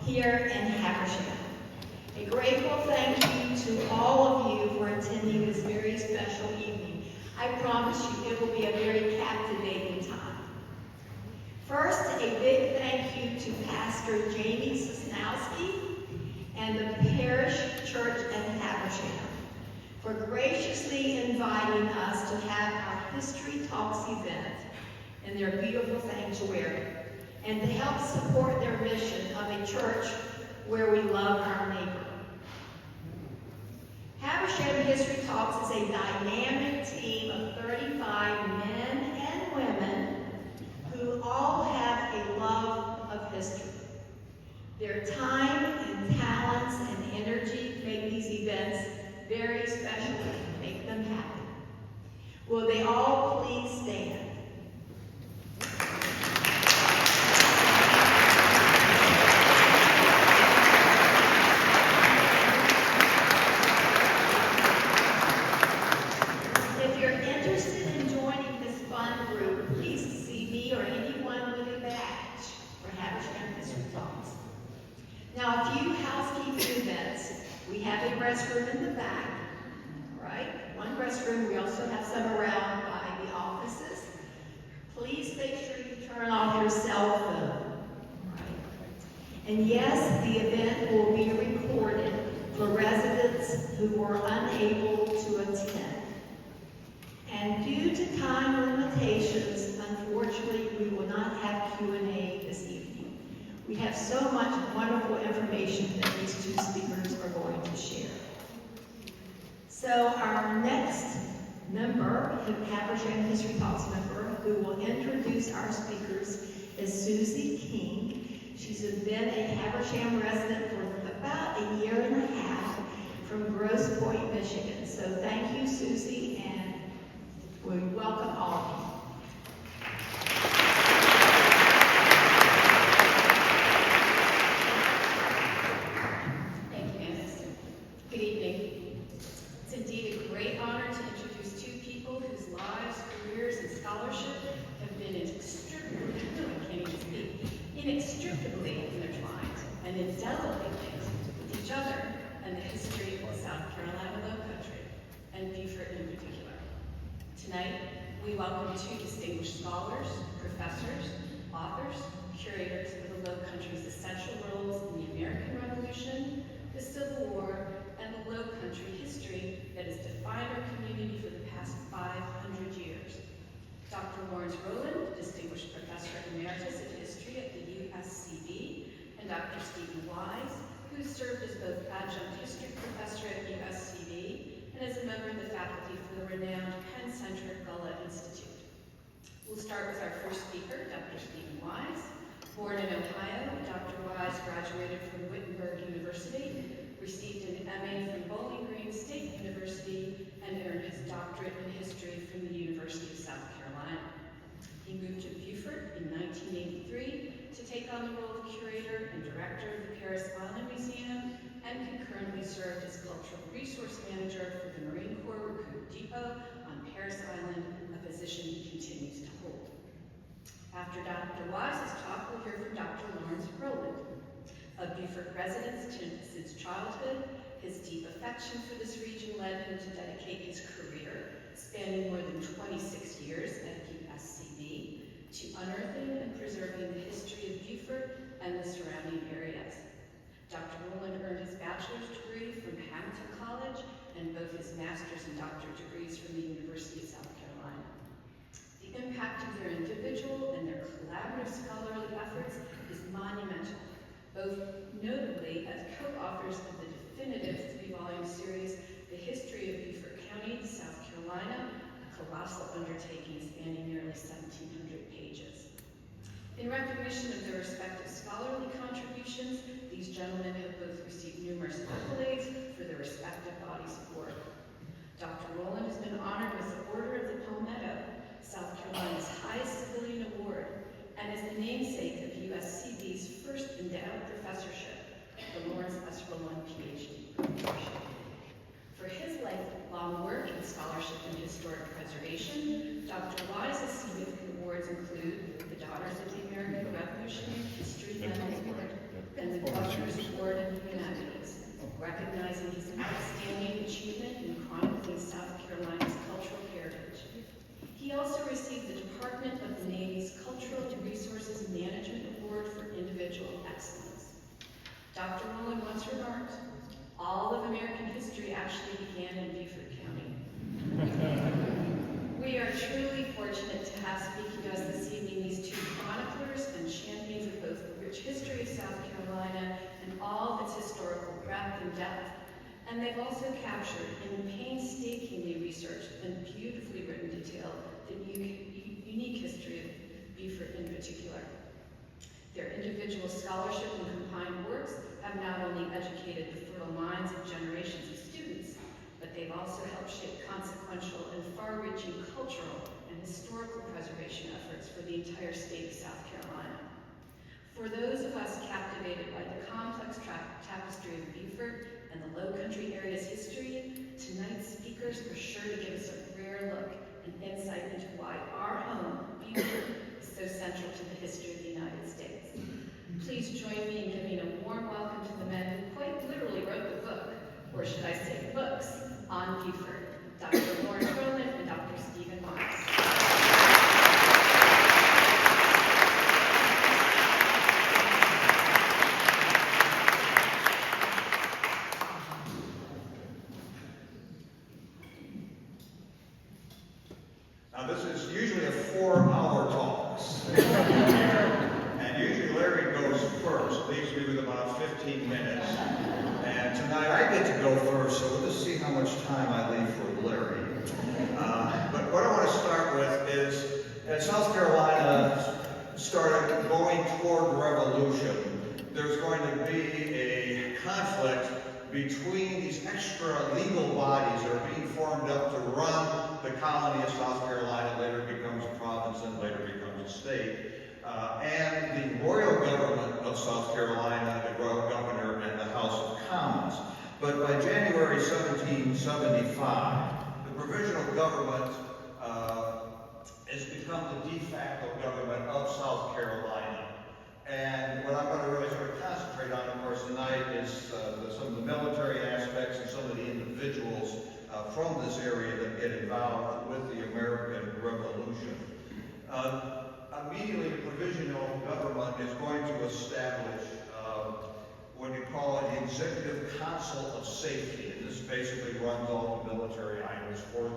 here in Habersham. A grateful thank you to all of you for attending this very special evening. I promise you it will be a very captivating time. First, a big thank you to Pastor Jamie Sosnowski and the Parish Church at Habersham for graciously inviting us to have our History Talks event in their beautiful sanctuary and to help support their mission of a church where we love our neighbor. Habersham History Talks is a dynamic team of 35 men and women who all have a love of history. Their time and talents and energy make these events very special and make them happy. Will they all please stand? If you're interested in joining this fun group, please see me or anyone with a badge for Habersham History Talks. Now, a few housekeeping events. We have a restroom in the back, right? One restroom. We also have some around by the offices. Please make sure you turn off your cell phone, right? And yes, the event will be recorded for residents who were unable to attend. And due to time limitations, unfortunately, we will not have Q&A this evening. We have so much wonderful information that these two speakers are going to share. So our next member, Habersham History Talks member, who will introduce our speakers is Susie King. She's been a Habersham resident for about a year and a half from Grosse Pointe, Michigan. So thank you, Susie, and we welcome all of you. Good evening. It's indeed a great honor to introduce two people whose lives, careers, and scholarship have been inextricably intertwined and indelibly linked with each other and the history of the South Carolina Lowcountry, and Beaufort in particular. Tonight, we welcome two distinguished scholars, professors, authors, curators of the Lowcountry's essential roles in the American Revolution, the Civil War, and the Lowcountry history that has defined our community for the past 500 years. Dr. Lawrence Rowland, Distinguished Professor Emeritus of History at the USCB, and Dr. Stephen Wise, who served as both Adjunct History Professor at USCB and as a member of the faculty for the renowned Penn Center Gullah Institute. We'll start with our first speaker, Dr. Stephen Wise. Born in Ohio, Dr. Wise graduated from Wittenberg University, received an MA from Bowling Green State University, and earned his doctorate in history from the University of South Carolina. He moved to Beaufort in 1983 to take on the role of curator and director of the Paris Island Museum, and concurrently served as cultural resource manager for the Marine Corps Recruit Depot on Paris Island, a position he continues to hold. After Dr. Wise's talk, we'll hear from Dr. Lawrence Rowland. A Beaufort resident since childhood, his deep affection for this region led him to dedicate his career, spanning more than 26 years at USCB, to unearthing and preserving the history of Beaufort and the surrounding areas. Dr. Rowland earned his bachelor's degree from Hamilton College and both his master's and doctorate degrees from the University of South Carolina. The impact of their individual and their collaborative scholarly efforts is monumental, both notably as co-authors of the definitive 3-volume series, The History of Beaufort County, South Carolina, a colossal undertaking spanning nearly 1,700 pages. In recognition of their respective scholarly contributions, these gentlemen have both received numerous accolades for their respective bodies of work. Dr. Rowland has been honored with the Order of the Palmetto, South Carolina's highest civilian award, and is the namesake of USCB's first endowed professorship, the Lawrence S. Rowland PhD Professorship. For his lifelong work in scholarship and historic preservation, Dr. Wise's significant awards include the Daughters of the American Revolution History Medal Award and the Governor recognizing his outstanding achievement in chronicling South Carolina's cultural heritage. He also received the Department of the Navy's Cultural Resources Management Award for Individual Excellence. Dr. Rowland once remarked, all of American history actually began in Beaufort County. We are truly fortunate to have speaking to us this evening these two chroniclers and champions of both the rich history of South Carolina and all of its historical breadth and depth. And they've also captured in painstakingly researched and beautifully written detail the unique history of Beaufort in particular. Their individual scholarship and combined works have not only educated the fertile minds of generations of students, but they've also helped shape consequential and far-reaching cultural and historical preservation efforts for the entire state of South Carolina. For those of us captivated by the complex tapestry of Beaufort and the Lowcountry area's history, tonight's speakers are sure to give us a rare look and insight into why our home, Beaufort, is so central to the history of the United States. Please join me in giving a warm welcome to the men who quite literally wrote the book, or should I say books, on Beaufort, Dr. Lawrence Rowland and Dr. Stephen Morris. Now this is usually a 4-hour talk. And usually Larry goes first, leaves me with about 15 minutes. And tonight I get to go first, so we'll just see how much time I leave for Larry. But what I want to start with is, as South Carolina started going toward revolution, there's going to be a conflict between these extra legal bodies that are being formed up to run the colony of South Carolina, later becomes a province and later becomes a state, and the royal government of South Carolina, the royal governor and the House of Commons. But by January 1775, the provisional government has become the de facto government of South Carolina. And what I'm going to really sort of concentrate on, of course, tonight is some of the military aspects and some of the individuals from this area that get involved with the American Revolution. Immediately, the provisional government is going to establish what you call the Executive Council of Safety. And this basically runs all the military items for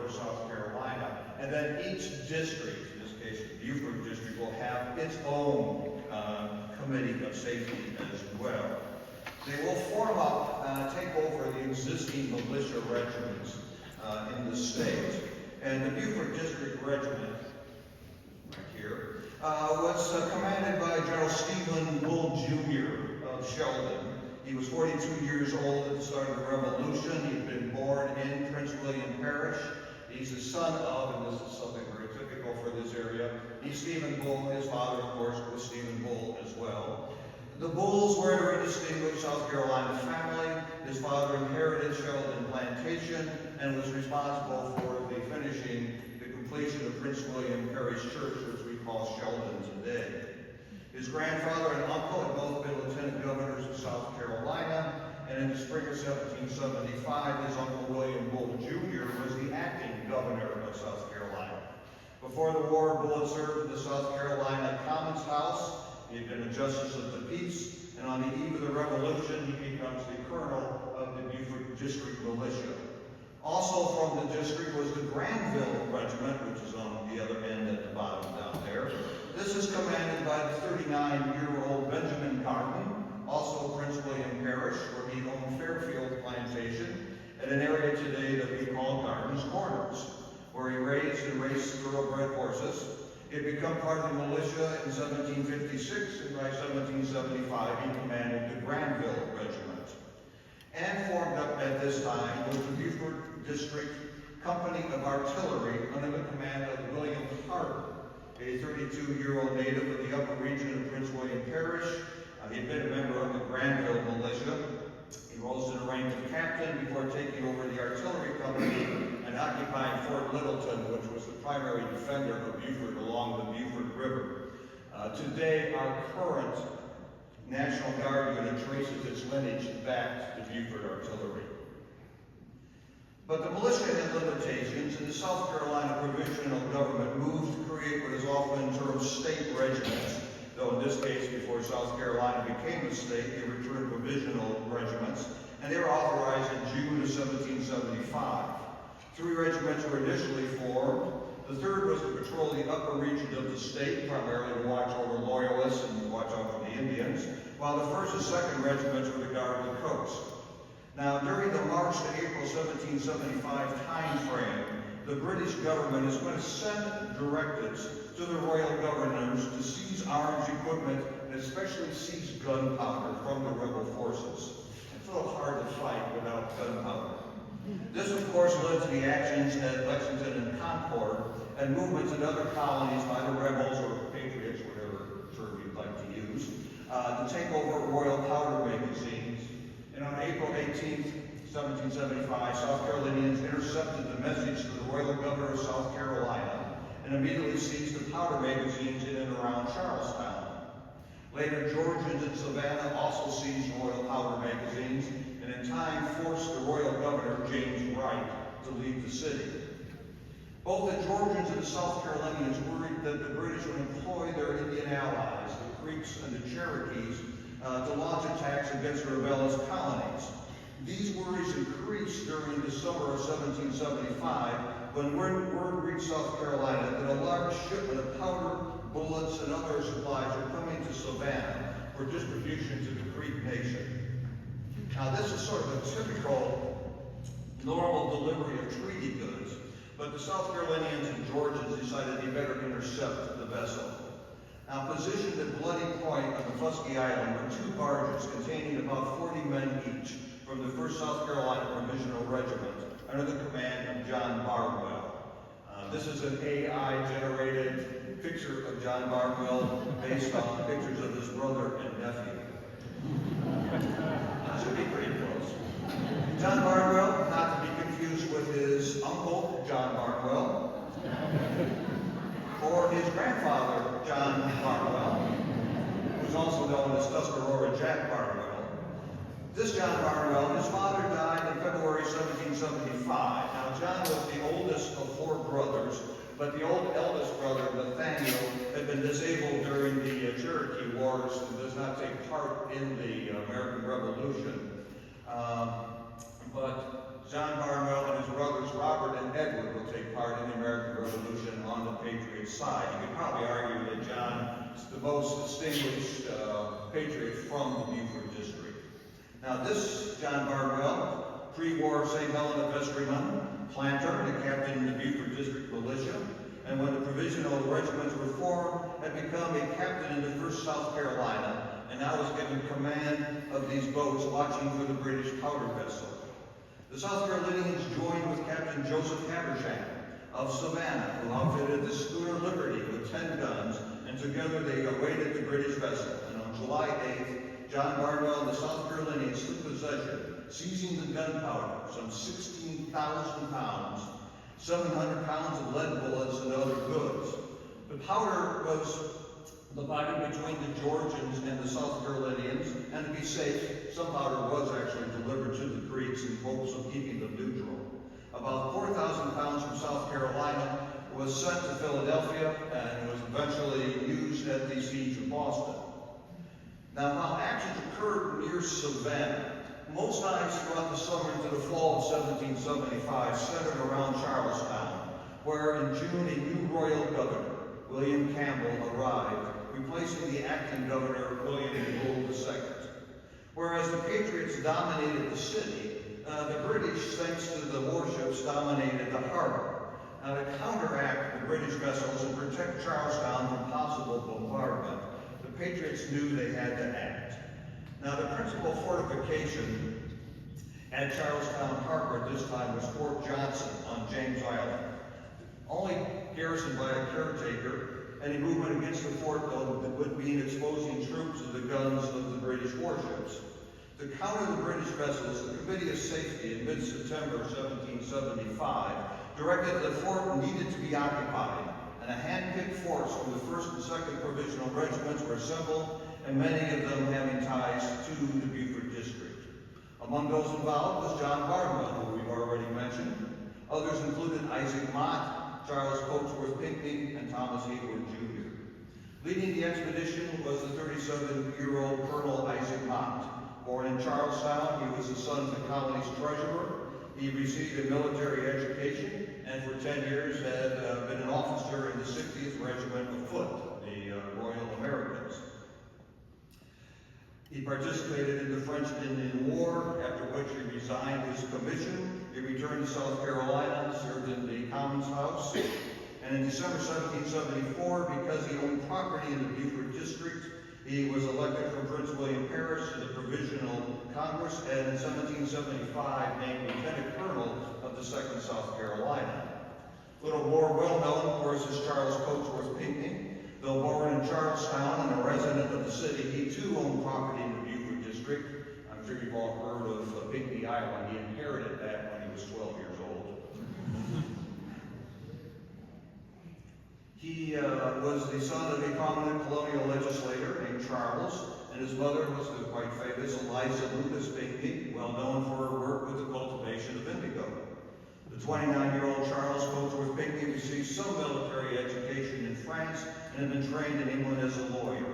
South Carolina. And then each district, in this case the Beaufort district, will have its own committee of safety as well. They will form up, take over the existing militia regiments in the state. And the Beaufort District Regiment, right here, was commanded by General Stephen Bull Jr. of Sheldon. He was 42 years old at the start of the Revolution. He'd been born in Prince William Parish. He's the son of, and this is something very typical for this area, he's Stephen Bull. His father, of course, was Stephen Bull as well. The Bulls were a very distinguished South Carolina family. His father inherited Sheldon Plantation and was responsible for the completion of Prince William Parish Church, which we call Sheldon today. His grandfather and uncle had both been lieutenant governors of South Carolina, and in the spring of 1775, his uncle William Bull Jr. was the acting governor of South Carolina. Before the war, Bull had served in the South Carolina Commons House. He had been a justice of the peace, and on the eve of the Revolution, he becomes the colonel of the Beaufort District Militia. Also from the district was the Granville Regiment, which is on the other end at the bottom down there. This is commanded by the 39-year-old Benjamin Garden, also Prince William Parish, where he owned Fairfield Plantation, at an area today that we call Garden's Corners, where he raised and raced thoroughbred horses. He had become part of the militia in 1756, and by 1775 he commanded the Granville Regiment. And formed up at this time was the Beaufort District Company of Artillery under the command of William Hardin, a 32-year-old native of the upper region of Prince William Parish. He had been a member of the Granville Militia. He rose to the rank of captain before taking over the artillery company and occupying Fort Littleton, which was the primary defender of Beaufort along the Beaufort River. Today, our current National Guard unit traces its lineage back to Buford Artillery. But the militia had limitations, and the South Carolina provisional government moved to create what is often termed state regiments, though in this case, before South Carolina became a state, they were termed provisional regiments, and they were authorized in June of 1775. 3 regiments were initially formed. The 3rd was to patrol the upper region of the state, primarily to watch over loyalists and watch out for the Indians, while the 1st and 2nd regiments were to guard the coast. Now, during the March to April 1775 time frame, the British government is going to send directives to the royal governors to seize arms, equipment, and especially seize gunpowder from the rebel forces. It's a little hard to fight without gunpowder. This, of course, led to the actions at Lexington and Concord, and movements in other colonies by the rebels or patriots, whatever term you'd like to use, to take over royal powder magazines. And on April 18, 1775, South Carolinians intercepted the message to the royal governor of South Carolina and immediately seized the powder magazines in and around Charlestown. Later, Georgians in Savannah also seized royal powder magazines and in time forced the royal governor, James Wright, to leave the city. Both the Georgians and the South Carolinians worried that the British would employ their Indian allies, the Creeks and the Cherokees, to launch attacks against rebellious colonies. These worries increased during the summer of 1775 when word reached South Carolina that a large shipment of powder, bullets, and other supplies were coming to Savannah for distribution to the Creek Nation. Now, this is sort of a typical normal delivery of treaty goods, but the South Carolinians and Georgians decided they better intercept the vessel. Now, positioned at Bloody Point on the Fusky Island were 2 barges containing about 40 men each from the 1st South Carolina Provisional Regiment under the command of John Barnwell. This is an AI-generated picture of John Barnwell based on pictures of his brother and nephew. That should be pretty close. John Barnwell, not to be confused with his uncle, John Barnwell, or his grandfather, John Barnwell, who's also known as Tuscarora Jack Barnwell. This John Barnwell, his father died in February 1775. Now, John was the oldest of 4 brothers, but the eldest brother, Nathaniel, had been disabled during the Cherokee Wars and does not take part in the American Revolution. But John Barnwell and his brothers Robert and Edward will take part in the American Revolution on the Patriot side. You could probably argue that John is the most distinguished patriot from the Beaufort district. Now, this John Barnwell, pre-war St. Helena vestryman, planter, and a captain in the Beaufort district militia, and when the provisional regiments were formed, had become a captain in the 1st South Carolina, and now was given command of these boats watching for the British powder vessel. The South Carolinians joined with Captain Joseph Habersham of Savannah, who outfitted the schooner Liberty with 10 guns, and together they awaited the British vessel. And on July 8th, John Barnwell and the South Carolinians took possession, seizing the gunpowder, some 16,000 pounds, 700 pounds of lead bullets, and other goods. The powder was divided between the Georgians and the South Carolinians, and to be safe, some powder was actually delivered to the Creeks in hopes of keeping them neutral. About 4,000 pounds from South Carolina was sent to Philadelphia and was eventually used at the siege of Boston. Now, while actions occurred near Savannah, most nights throughout the summer into the fall of 1775 centered around Charlestown, where in June a new royal governor, William Campbell, arrived, replacing the acting governor, William Gould II. Whereas the Patriots dominated the city, the British, thanks to the warships, dominated the harbor. Now, to counteract the British vessels and protect Charlestown from possible bombardment, the Patriots knew they had to act. Now, the principal fortification at Charlestown Harbor at this time was Fort Johnson on James Island. Only garrisoned by a caretaker, any movement against the fort, though, would mean exposing troops to the guns of the British warships. To counter the British vessels, the Committee of Safety in mid-September 1775 directed that the fort needed to be occupied, and a hand-picked force from the 1st and 2nd Provisional Regiments were assembled and many of them having ties to the Beaufort district. Among those involved was John Barnwell, who we've already mentioned. Others included Isaac Mott, Charles Coatsworth Pinckney, and Thomas Hayward Jr. Leading the expedition was the 37-year-old Colonel Isaac Mott. Born in Charlestown, he was the son of the colony's treasurer. He received a military education and for 10 years had been an officer in the 60th Regiment of Foot, the Royal Americans. He participated in the French-Indian War, after which he resigned his commission. He returned to South Carolina, served in the Commons House, and in December 1774, because he owned property in the Beaufort district, he was elected from Prince William Parish to the Provisional Congress, and in 1775 named Lieutenant Colonel of the 2nd South Carolina. A little more well-known, of course, is Charles Coatsworth Pinckney. Though born in Charlestown and a resident of the city, he too owned property in the Beaufort district. I'm sure you've all heard of Pinckney Island. He inherited that when he was 12 years old. He was the son of a prominent colonial legislator named Charles, and his mother was the quite famous Eliza Lucas Pinckney, well known for her work with the cultivation of indigo. The 29-year-old Charles Coatsworth Pinckney received some military education in France and had been trained in England as a lawyer.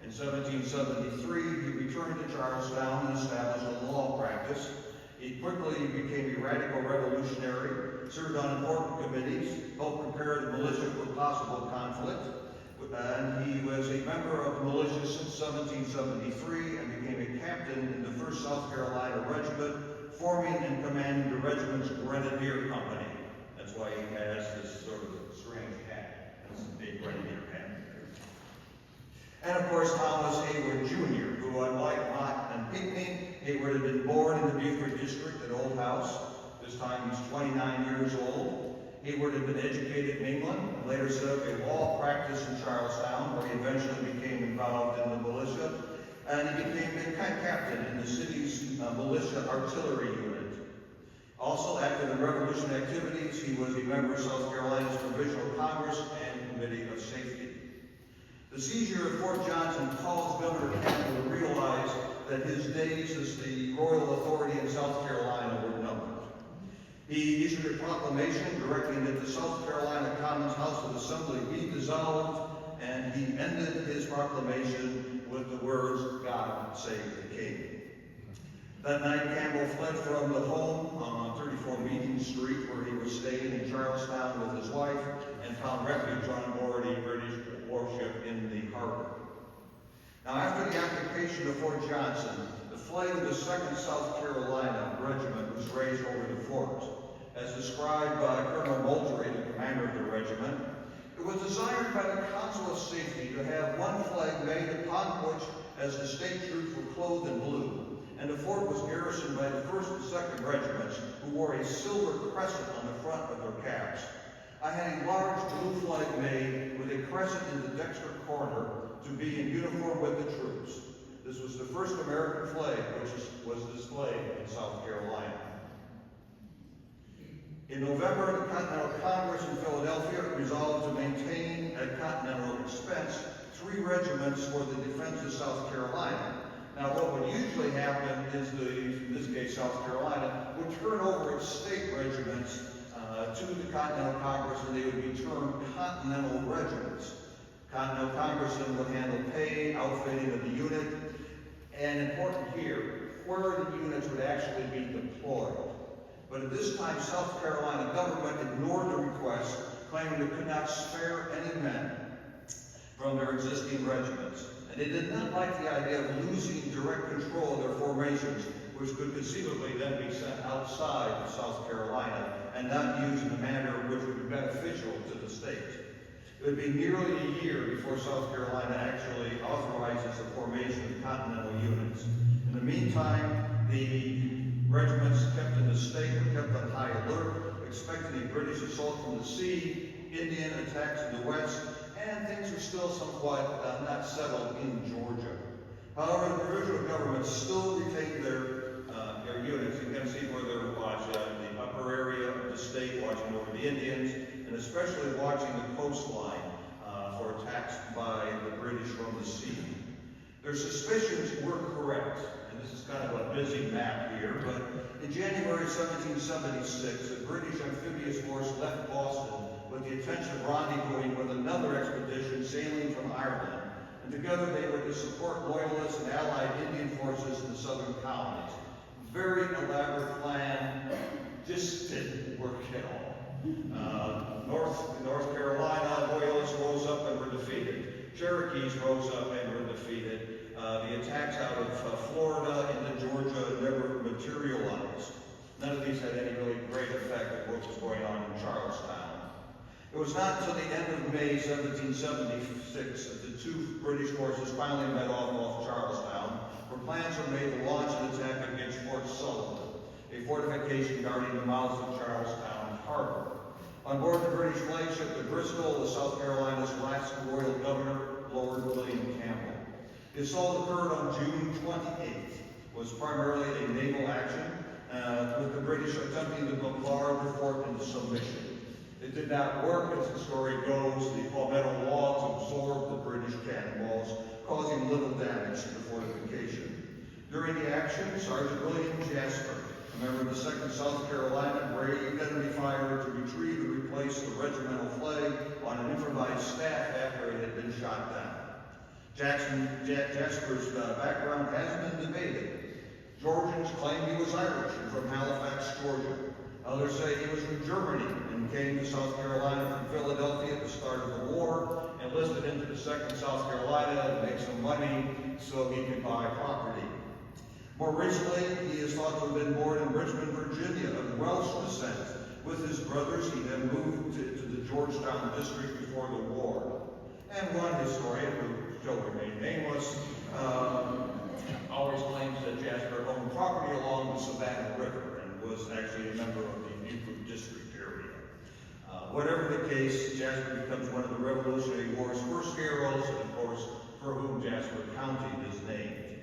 In 1773, he returned to Charlestown and established a law practice. He quickly became a radical revolutionary, served on important committees, helped prepare the militia for possible conflict, and he was a member of the militia since 1773 and became a captain in the 1st South Carolina Regiment, forming and commanding the regiment's Grenadier Company. That's why he has this sort of strange hat, it's a big Grenadier hat. And of course, Thomas Hayward Jr., who, unlike Mott and Pinckney, Hayward had been born in the Beaufort district at Old House. This time he's 29 years old. Hayward had been educated in England and later set up a law practice in Charlestown, where he eventually became involved in the militia. And he became a captain in the city's militia artillery unit. Also active in revolution activities, he was a member of South Carolina's Provisional Congress and Committee of Safety. The seizure of Fort Johnson caused Governor Campbell to realize that his days as the royal authority in South Carolina were numbered. He issued a proclamation directing that the South Carolina Commons House of Assembly be dissolved, and he ended his proclamation with the words, "God save the King." That night, Campbell fled from the home on 34 Meeting Street, where he was staying in Charlestown with his wife, and found refuge on board a British warship in the harbor. Now, after the occupation of Fort Johnson, the flag of the 2nd South Carolina Regiment was raised over the fort. As described by Colonel Moultrie, the commander of the regiment, it was desired by the Council of Safety to have one flag made upon which, as the state troops were clothed in blue, and the fort was garrisoned by the 1st and 2nd regiments, who wore a silver crescent on the front of their caps. I had a large blue flag made with a crescent in the dexter corner to be in uniform with the troops. This was the first American flag which was displayed in South Carolina. In November, the Continental Congress in Philadelphia resolved to maintain at continental expense 3 regiments for the defense of South Carolina. Now, what would usually happen is in this case, South Carolina, would turn over its state regiments to the Continental Congress, and they would be termed Continental Regiments. Continental Congress then would handle pay, outfitting of the unit, and important here, where the units would actually be deployed. But at this time, South Carolina government ignored the request, claiming it could not spare any men from their existing regiments. And they did not like the idea of losing direct control of their formations, which could conceivably then be sent outside of South Carolina and not used in a manner which would be beneficial to the state. It would be nearly a year before South Carolina actually authorizes the formation of continental units. In the meantime, the regiments kept in the state were kept on high alert, expecting a British assault from the sea, Indian attacks in the west, and things were still somewhat not settled in Georgia. However, the provisional government still retained their units. You can see where they're watching the upper area of the state, watching over the Indians, and especially watching the coastline for attacks by the British from the sea. Their suspicions were correct, and this is kind of a busy map here, but in January 1776, a British amphibious force left Boston with the intention of rendezvousing with another expedition sailing from Ireland, and together they were to support Loyalist and allied Indian forces in the southern colonies. Very elaborate plan, just didn't work at all. North Carolina Loyalists rose up and were defeated. Cherokees rose up and were defeated. The attacks out of Florida into Georgia never materialized. None of these had any really great effect on what was going on in Charlestown. It was not until the end of May 1776 that the two British forces finally met off Charlestown, where plans were made to launch an attack against Fort Sullivan, a fortification guarding the mouth of Charlestown Harbor. On board the British flagship, the Bristol, the South Carolina's last royal governor, Lord William Campbell. The assault occurred on June 28th, was primarily a naval action, with the British attempting to bombard the fort into submission. It did not work, as the story goes. The Palmetto logs absorbed the British cannonballs, causing little damage to the fortification. During the action, Sergeant William Jasper, a member of the 2nd South Carolina, braved enemy fire to retrieve and replace the regimental flag on an improvised staff after it had been shot down. Jasper's background has been debated. Georgians claim he was Irish and from Halifax, Georgia. Others say he was from Germany and came to South Carolina from Philadelphia at the start of the war, enlisted into the 2nd South Carolina to make some money so he could buy property. More recently, he is thought to have been born in Richmond, Virginia, of Welsh descent. With his brothers, he then moved to the Georgetown district before the war. And one historian, who shall remain nameless, always claims that Jasper owned property along the Savannah River and was actually a member of the Beaufort district area. Whatever the case, Jasper becomes one of the Revolutionary War's first heroes, and of course, for whom Jasper County is named.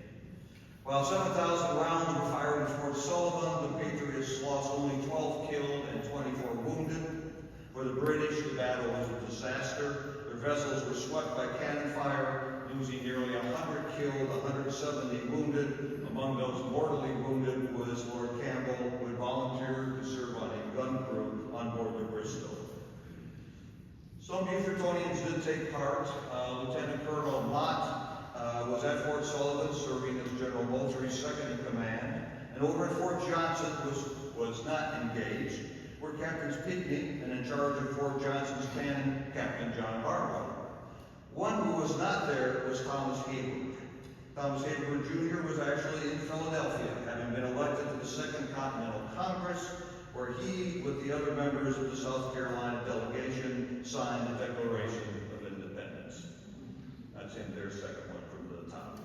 While 7,000 rounds were fired at Fort Sullivan, the Patriots lost only 12 killed and 24 wounded. For the British, the battle was a disaster. Their vessels were swept by cannon fire, losing nearly 100 killed, 170 wounded. Among those mortally wounded was Lord Campbell, who had volunteered to serve on a gun crew on board the Bristol. Some Beaufortonians did take part. Lieutenant Colonel Mott was at Fort Sullivan, serving as General Moultrie's second in command, and over at Fort Johnson was not engaged, were Captains Pinckney, and in charge of Fort Johnson's cannon, Captain John Barlow. One who was not there was Thomas Hayward. Thomas Hayward Jr. was actually in Philadelphia, having been elected to the Second Continental Congress, where he, with the other members of the South Carolina delegation, signed the Declaration of Independence. That's in their second one from the top.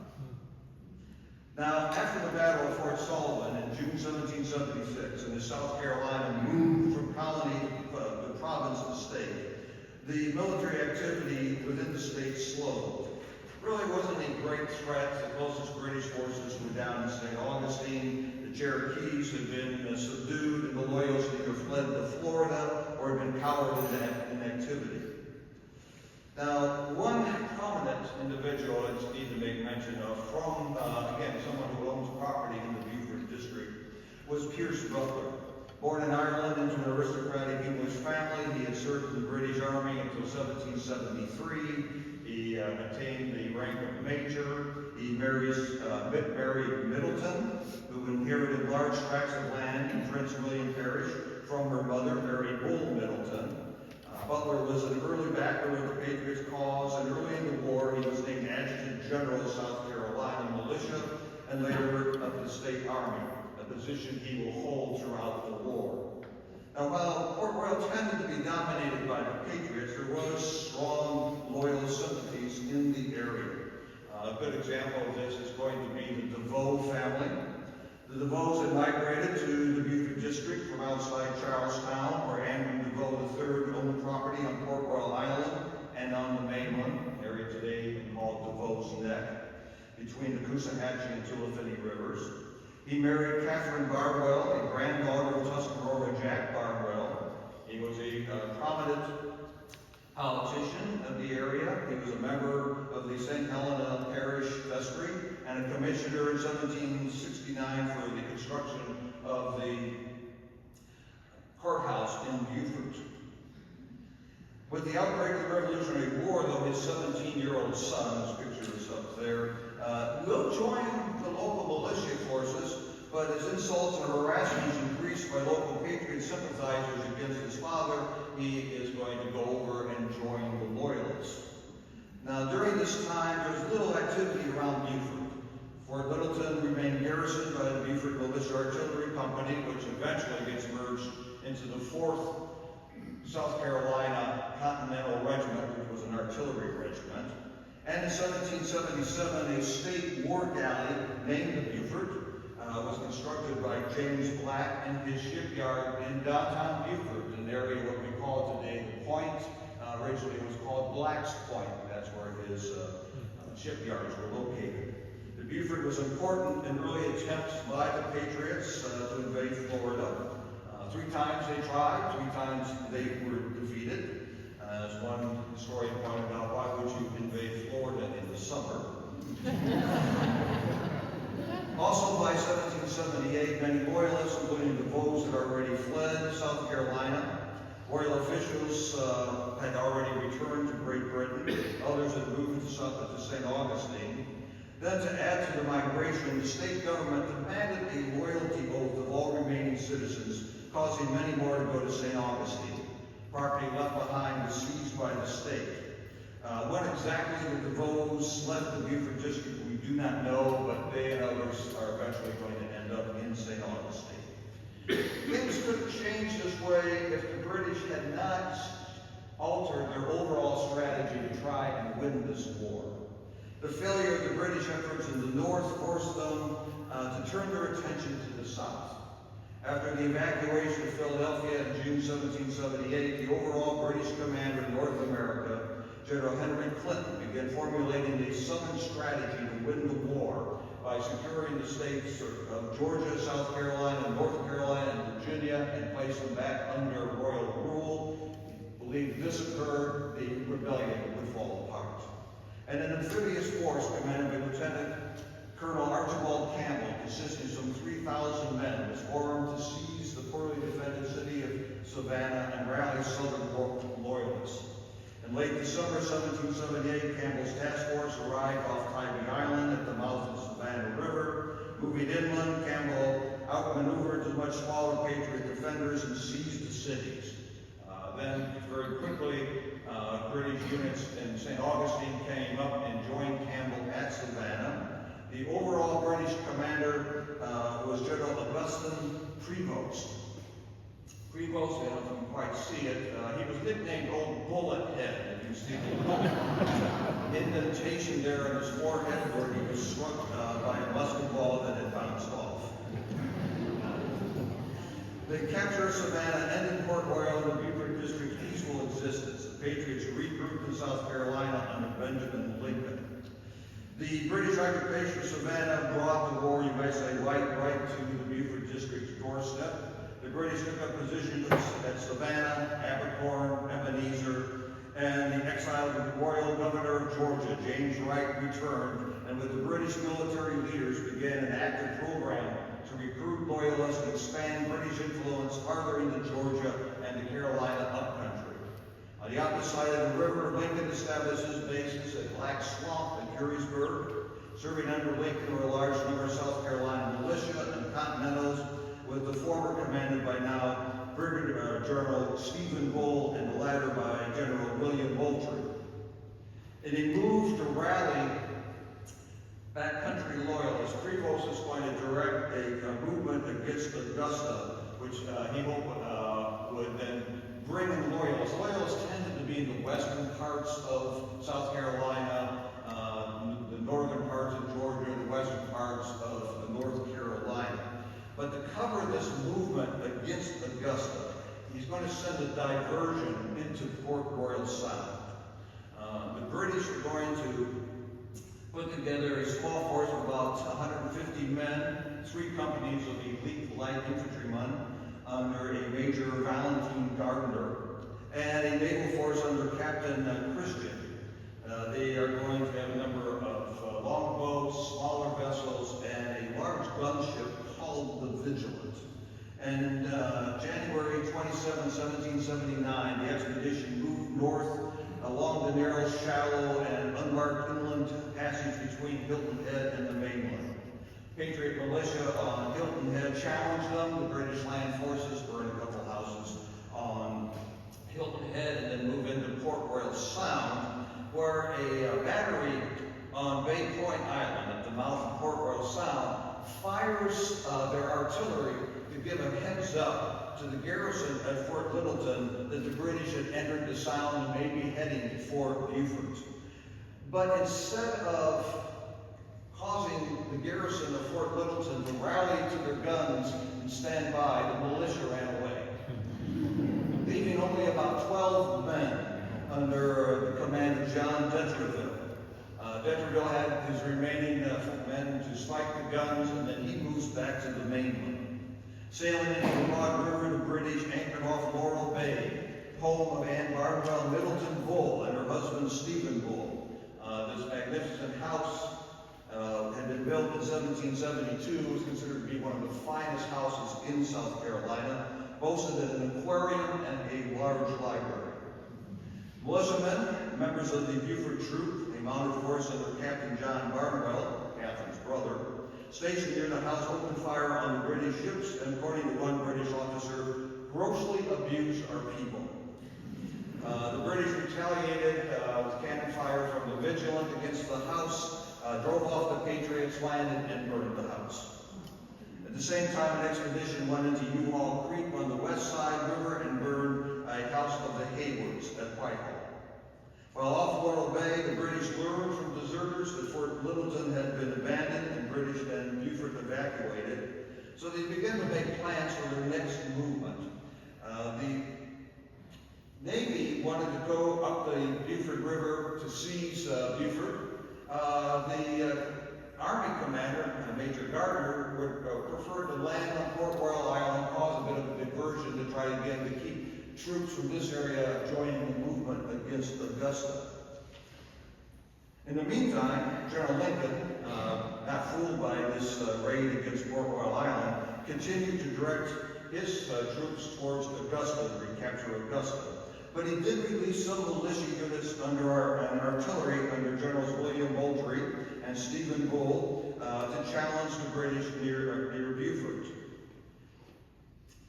Now, after the Battle of Fort Sullivan in June 1776, and as South Carolina moved from colony to province to state, the military activity within the state slowed. Really wasn't a great threat. The closest British forces were down in St. Augustine. The Cherokees had been subdued, and the Loyalists either fled to Florida or had been cowered in inactivity. Now, one prominent individual I just need to make mention of from, again, someone who owns property in the Beaufort district, was Pierce Butler. Born in Ireland into an aristocratic English family, he had served in the British Army until 1773. He attained the rank of major. He married Middleton, who inherited large tracts of land in Prince William Parish from her mother, Mary Bull Middleton. Butler was an early backer of the Patriots' cause, and early in the war he was named Adjutant General of South Carolina Militia and later of the State Army, a position he will hold throughout the war. Now, while Port Royal tended to be dominated by the Patriots, there was strong Loyalist sympathies in the area. A good example of this is going to be the DeVoe family. The DeVoes had migrated to the Beaufort district from outside Charlestown, where Andrew DeVoe III owned property on Port Royal Island and on the mainland, an area today called DeVoe's Neck, between the Coosawhatchee and Tuolumne rivers. He married Catherine Barwell, a granddaughter of Tuscarora Jack Barwell. He was a prominent politician of the area. He was a member of the St. Helena Parish Vestry and a commissioner in 1769 for the construction of the courthouse in Beaufort. With the outbreak of the Revolutionary War, though, his 17-year-old son, his picture is up there, will join the local militia forces, but as insults and harassment increased by local patriot sympathizers against his father, he is going to go over and join the Loyalists. Now, during this time, there's little activity around Beaufort. Fort Littleton remained garrisoned by the Beaufort Militia Artillery Company, which eventually gets merged into the 4th South Carolina Continental Regiment, which was an artillery regiment. And in 1777, a state war galley named the Beaufort was constructed by James Black in his shipyard in downtown Beaufort, an area what we call today the Point. Originally it was called Black's Point. That's where his shipyards were located. The Beaufort was important in early attempts by the Patriots to invade Florida. 3 times they tried, 3 times they were defeated. As one historian pointed out, why would you invade Florida in the summer? Also by 1778, many Loyalists, including the Vaux, had already fled South Carolina. Royal officials had already returned to Great Britain. Others had moved to St. Augustine. Then to add to the migration, the state government demanded a loyalty oath of all remaining citizens, causing many more to go to St. Augustine. Property left behind was seized by the state. When exactly the Vaux left the Beaufort district, we do not know, but they and others are eventually going to end up in St. Augustine. Things could have changed this way if the British had not altered their overall strategy to try and win this war. The failure of the British efforts in the north forced them to turn their attention to the south. After the evacuation of Philadelphia in June 1778, the overall British commander in North America, General Henry Clinton, began formulating a southern strategy to win the war by securing the states of Georgia, South Carolina, North Carolina, and Virginia, and place them back under royal rule. Believed this occurred, the rebellion would fall apart. And an amphibious force commanded by Lieutenant Colonel Archibald Campbell, consisting of some 3,000 men, was formed to seize the poorly defended city of Savannah and rally Southern Loyalists. In late December 1778, Campbell's task force arrived off Tybee Island at the mouth of the Savannah River. Moving inland, Campbell outmaneuvered the much smaller Patriot defenders and seized the cities. Then, very quickly, British units in St. Augustine came up and joined Campbell at Savannah. The overall British commander was General Augustin Prevost. Prevost, I don't know if you can quite see it, he was nicknamed Old Bullet Head. You can see the indentation there on his forehead where he was struck by a musket ball that had bounced off. The capture of Savannah ended Port Royal and the Beaufort District's peaceful existence. The Patriots regrouped in South Carolina under Benjamin Lincoln. The British occupation of Savannah brought the war, you might say, right to the Beaufort District's doorstep. The British took up positions at Savannah, Abercorn, Ebenezer, and the exiled royal governor of Georgia, James Wright, returned, and with the British military leaders began an active program to recruit loyalists and expand British influence farther into Georgia and the Carolina upcountry. On the opposite side of the river, Lincoln established his bases at Black Swamp and Curriesburg. Serving under Lincoln were a large number of South Carolina militia and Continentals, with the former commanded by now Brigadier General Stephen Bull and the latter by General William Moultrie. In a move to rally backcountry loyalists, Prevost is going to direct a movement against Augusta, which he hoped would then bring in loyalists. Loyalists tended to be in the western parts of South Carolina, the northern parts of Georgia, the western parts of North Carolina. But to cover this movement against Augusta, he's going to send a diversion into Port Royal Sound. The British are going to put together a small force of about 150 men, 3 companies of elite light infantrymen under a Major Valentine Gardner, and a naval force under Captain Captain Christian. They are going to have a number of longboats, smaller vessels, and a large gunship called the Vigilant. And January 27, 1779, the expedition moved north along the narrow, shallow, and unmarked inland passage between Hilton Head and the mainland. Patriot militia on Hilton Head challenged them. The British land forces burned a couple houses on Hilton Head and then moved into Port Royal Sound, where a battery on Bay Point Island at the mouth of Port Royal Sound fires their artillery to give a heads up to the garrison at Fort Littleton that the British had entered the Sound and may be heading to Fort Beaufort. But instead of causing the garrison of Fort Littleton to rally to their guns and stand by, the militia ran away, leaving only about 12 men under the command of John D'Entreville. D'Entreville had his remaining men to spike the guns, and then he moves back to the mainland. Sailing into the Broad River, the British anchored off Laurel Bay, home of Anne Barnwell Middleton Bull and her husband Stephen Bull. This magnificent house had been built in 1772, was considered to be one of the finest houses in South Carolina, boasted an aquarium and a large library. Militiamen, members of the Beaufort Troop, a mounted force under Captain John Barnwell, Catherine's brother, stationed near the house, opened fire on the British ships, and according to one British officer, grossly abused our people. The British retaliated with cannon fire from the Vigilant against the house, drove off the Patriots, landed, and burned the house. At the same time, an expedition went into U-Haul Creek on the west side river and burned a house of the Haywoods at Whitehall. While off Laurel Bay, the British learned from deserters that Fort Littleton had been abandoned and British and Beaufort evacuated, so they began to make plans for their next movement. The Navy wanted to go up the Beaufort River to seize Beaufort. The Army commander, Major Gardner, would prefer to land on Port Royal Island, cause a bit of a diversion to try again to keep troops from this area joining the movement against Augusta. In the meantime, General Lincoln, not fooled by this raid against Port Royal Island, continued to direct his troops towards Augusta to recapture Augusta. But he did release some militia units under an artillery under Generals William Moultrie and Stephen Bull to challenge the British near Beaufort.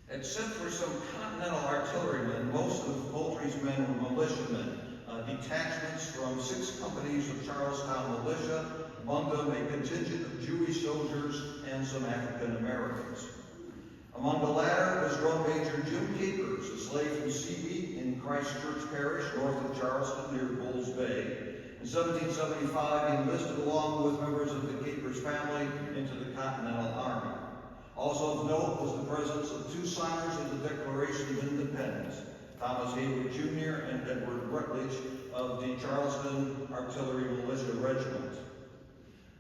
Except for some Continental artillerymen, most of Moultrie's men were militiamen, detachments from 6 companies of Charlestown militia, among them a contingent of Jewish soldiers and some African Americans. Among the latter was Drum Major Jim Capers, a slave from Seabeat in Christchurch Parish, north of Charleston, near Bulls Bay. In 1775, he enlisted along with members of the Capers family into the Continental Army. Also of note was the presence of 2 signers of the Declaration of Independence, Thomas Hayward Jr. and Edward Rutledge of the Charleston Artillery Militia Regiment.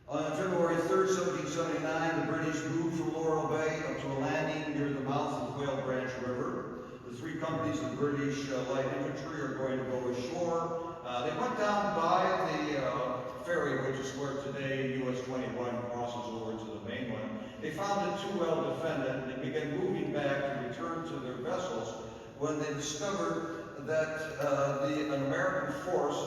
On February 3, 1779, the British moved from Laurel Bay up to a landing near the mouth of Quail Branch River. The 3 companies of British light infantry are going to go ashore. They went down by the ferry, which is where today US 21 crosses over to the mainland. They found it too well defended, and they began moving back to return to their vessels when they discovered that an American force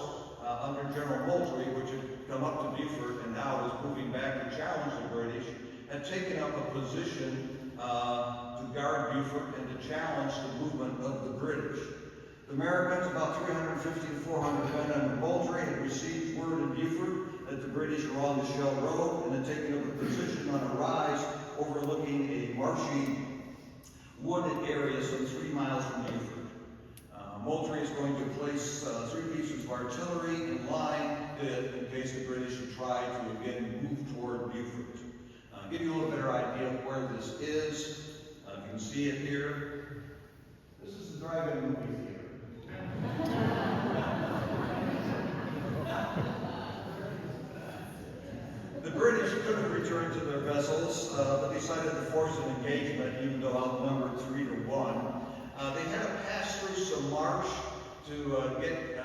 under General Moultrie, which had come up to Beaufort and now was moving back to challenge the British, had taken up a position to guard Beaufort and to challenge the movement of the British. The Americans, about 350 to 400 men under Moultrie, had received word in Beaufort that the British were on the Shell Road and had taken up a position on a rise overlooking a marshy, wooded area some 3 miles from Beaufort. Moultrie is going to place 3 pieces of artillery in line in case the British should try to again move toward Beaufort. Give you a little better idea of where this is. You can see it here. This is the drive-in movie theater. The British could have returned to their vessels, but decided to force an engagement, even though outnumbered 3 to 1. They had to pass through some marsh to get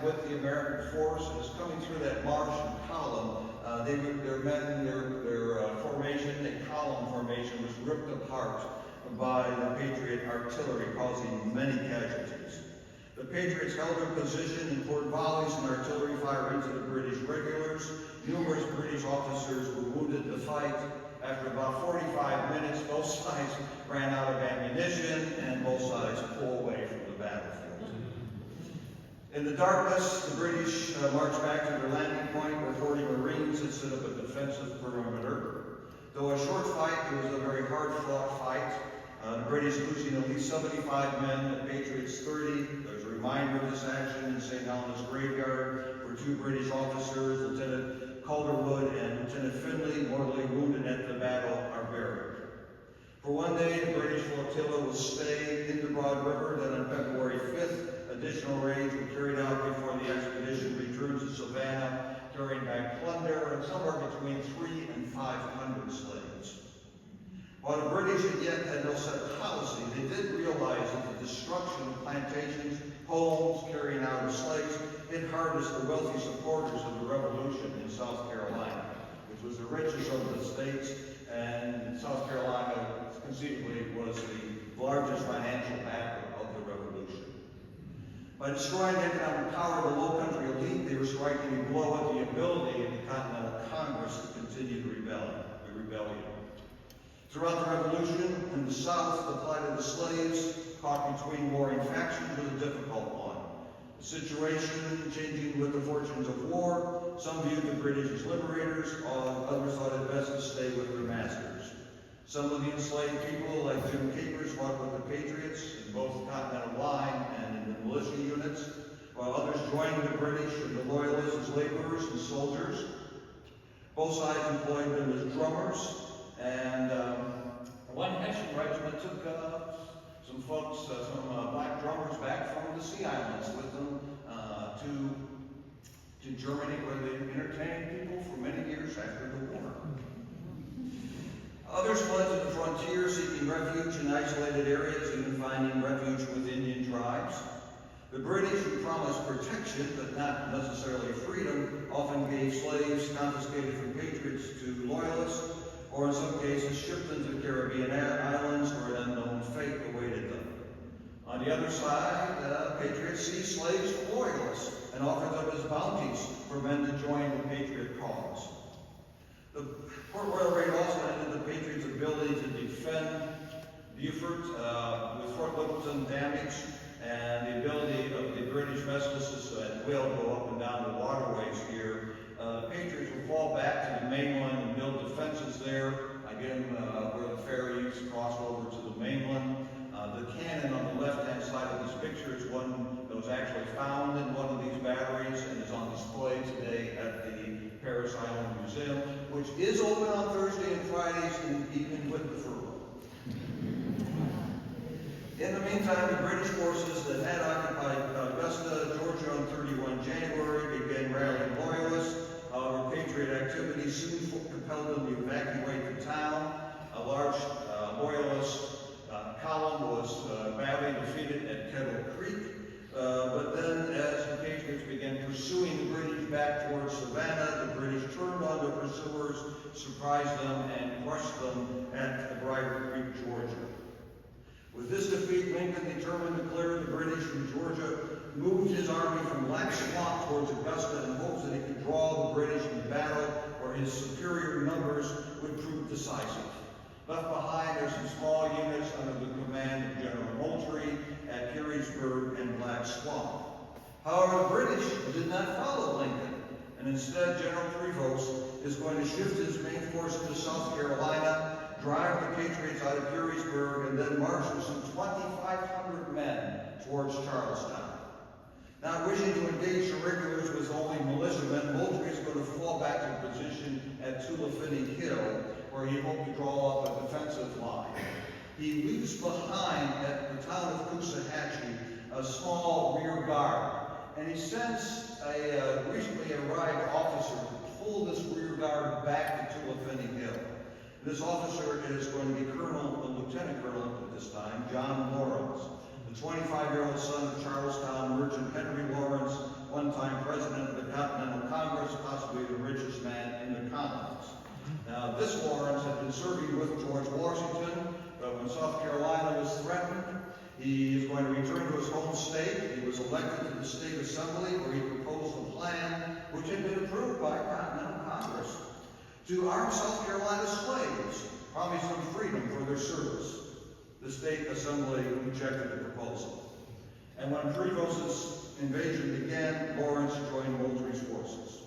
with the American force and is coming through that marsh in column. Their formation, a column formation, was ripped apart by the Patriot artillery, causing many casualties. The Patriots held their position and poured volleys and artillery fire into the British regulars. Numerous British officers were wounded in the fight. After about 45 minutes, both sides ran out of ammunition and both sides pulled away from the battlefield. In the darkness, the British marched back to their landing point where 40 Marines had set up a defensive perimeter. Though a short fight, it was a very hard-fought fight. The British losing at least 75 men, the Patriots 30. There's a reminder of this action in St. Helena's graveyard where 2 British officers, Lieutenant Calderwood and Lieutenant Finley, mortally wounded at the battle, are buried. For one day, the British flotilla will stay in the Broad River. Then on February 5th, additional raids were carried out before the expedition returned to Savannah, carrying back plunder and somewhere between 300 and 500 slaves. While the British yet had no set policy, they did realize that the destruction of plantations, homes, carrying out of slaves, hit hardest the wealthy supporters of the Revolution in South Carolina, which was the richest of the states, and South Carolina conceivably was the largest financial backer of the Revolution. By destroying the economic power of the Lowcountry elite, they were striking a blow at the ability of the Continental Congress to continue the rebellion. Throughout the Revolution, in the South, the plight of the slaves caught between warring factions was a difficult one. The situation changing with the fortunes of war, some viewed the British as liberators, while others thought it best to stay with their masters. Some of the enslaved people, like Jim Capers, fought with the Patriots in both the Continental Line and in the militia units, while others joined the British and the Loyalists as laborers and soldiers. Both sides employed them as drummers, and one Hessian regiment took some black drummers back from the Sea Islands with them to Germany, where they entertained people for many years after the war. Others fled to the frontier, seeking refuge in isolated areas, even finding refuge with Indian tribes. The British, who promised protection but not necessarily freedom, often gave slaves confiscated from Patriots to Loyalists, or in some cases shipped them to the Caribbean islands where an unknown fate awaited them. On the other side, Patriots seized slaves from Loyalists and offered them as bounties for men to join the Patriot cause. The Port Royal raid also ended the Patriots' ability to defend Beaufort with Fort Littleton damaged, and the ability of the British vessels that will go up and down the waterways here. The Patriots will fall back to the mainland and build defenses there, again, where the ferries cross over to the mainland. The cannon on the left-hand side of this picture is one that was actually found in one of these batteries and is on display today at the Paris Island Museum, which is open on Thursday and Fridays, and even with the furlough. In the meantime, the British forces that had occupied Augusta, Georgia on 31 January began rallying Loyalists. However, Patriot activity soon compelled them to evacuate the town. A large Loyalist column was badly defeated at Kettle Creek. But then, as the Patriots began pursuing the British back towards Savannah, the British turned on their pursuers, surprised them, and crushed them at Briar Creek, Georgia. With this defeat, Lincoln, determined to clear the British from Georgia, moved his army from Black Swamp towards Augusta in hopes that he could draw the British into battle where his superior numbers would prove decisive. Left behind are some small units under the command of General Moultrie at Gettysburg and Black Swamp. However, the British did not follow Lincoln, and instead General Prevost is going to shift his main force into South Carolina, drive the Patriots out of Gettysburg, and then march with some 2,500 men towards Charlestown. Not wishing to engage the regulars with only militiamen, Moultrie is going to fall back to position at Tulifinny Hill, where he hoped to draw up a defensive line. He leaves behind at the town of Coosawhatchee a small rear guard, and he sends a recently arrived officer to pull this rear guard back to Tulifinny Hill. This officer is going to be Lieutenant Colonel at this time, John Lawrence, the 25-year-old son of Charlestown merchant Henry Lawrence, one-time home state. He was elected to the state assembly where he proposed a plan which had been approved by Continental Congress to arm South Carolina slaves, promising them freedom for their service. The state assembly rejected the proposal. And when Prevost's invasion began, Lawrence joined Moultrie's forces.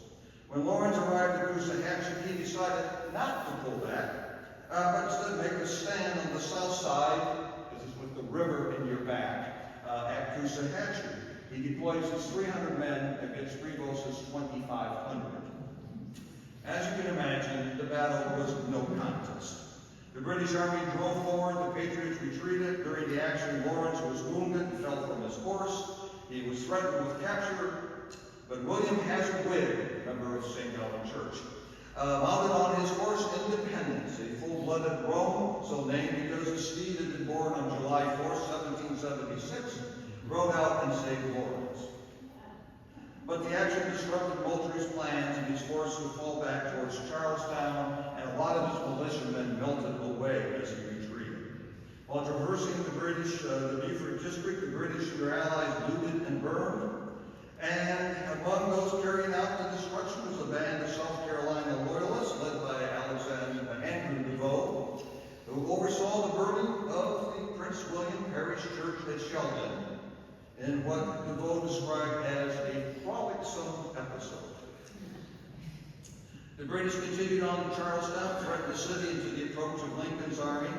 When Lawrence arrived at Coosahatchee, he decided not to pull back, but instead make a stand on the south side, this is with the river in your back, at Coosahatchee. He deployed his 300 men against Prevost's 2,500. As you can imagine, the battle was no contest. The British Army drove forward, the Patriots retreated. During the action, Lawrence was wounded and fell from his horse. He was threatened with capture, but William Hazard Wigg, member of St. Gallen Church, mounted on his horse Independence, a full-blooded roan, so named because the steed had been born on July 4th, 1776, rode out and saved Lawrence. But the action disrupted Moultrie's plans, and his force would fall back towards Charlestown, and a lot of his militiamen melted away as he retreated. While traversing the Beaufort district, the British and their allies looted and burned. And among those carrying out the destruction was a band of South Carolina loyalists led by Andrew Devoe, who oversaw the burning of the Prince William Parish Church at Sheldon in what Devoe described as a frolicsome episode. The British continued on to Charlestown, threatened the city into the approach of Lincoln's army,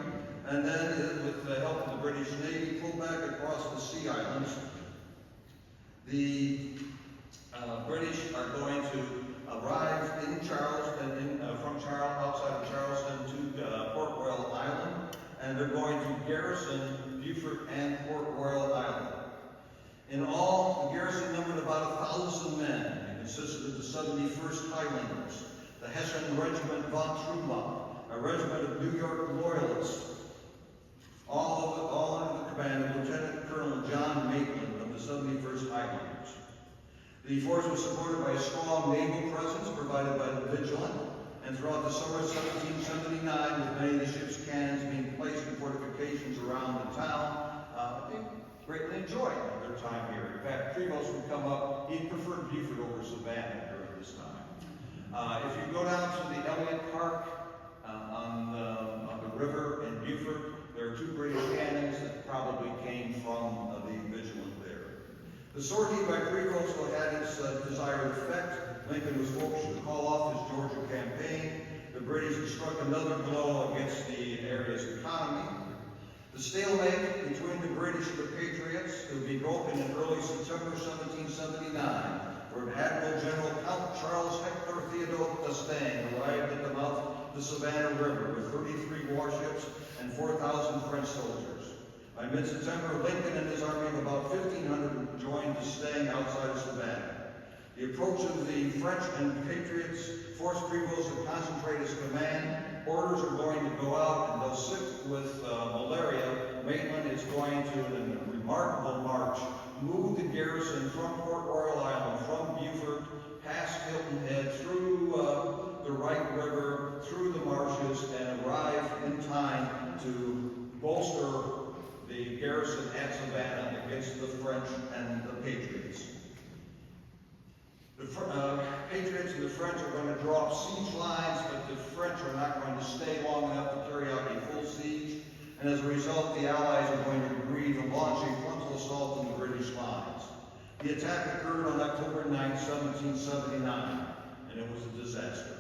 and then, with the help of the British Navy, pulled back across the Sea Islands. The British are going to arrive in Charleston, outside of Charleston to Port Royal Island, and they're going to garrison Beaufort and Port Royal Island. In all, the garrison numbered about 1,000 men and consisted of the 71st Highlanders, the Hessian Regiment von Trumbach, a regiment of New York Loyalists, all under the command of Lieutenant Colonel John Maitland of the 71st Highlanders. The force was supported by a strong naval presence provided by the Vigilant, and throughout the summer of 1779, with many of the ship's cannons being placed in fortifications around the town, they greatly enjoyed their time here. In fact, Prevost would come up, he preferred Beaufort over Savannah during this time. If you go down to the Elliott Park on the river in Beaufort, there are two British cannons that probably came from the Vigilant there. The sortie by Prevost had its desired effect. Lincoln was forced to call off his Georgia campaign. The British had struck another blow against the area's economy. The stalemate between the British and the Patriots would be broken in early September 1779, where Admiral General Count Charles Hector Theodore d'Estaing arrived at the mouth of the Savannah River with 33 warships and 4,000 French soldiers. By mid-September, Lincoln and his army of about 1,500 joined d'Estaing outside of Savannah. The approach of the French and Patriots forced Prevost to concentrate his command. Orders are going to go out, and though sick with malaria, Maitland is going to, in a remarkable march, move the garrison from Port Royal Island, from Beaufort, past Hilton Head, through the Wright River, through the marshes, and arrive in time to bolster the garrison at Savannah against the French and the Patriots. The Patriots and the French are going to draw up siege lines, but the French are not going to stay long enough to carry out a full siege, and as a result, the Allies are going to agree to launch a frontal assault on the British lines. The attack occurred on October 9, 1779, and it was a disaster.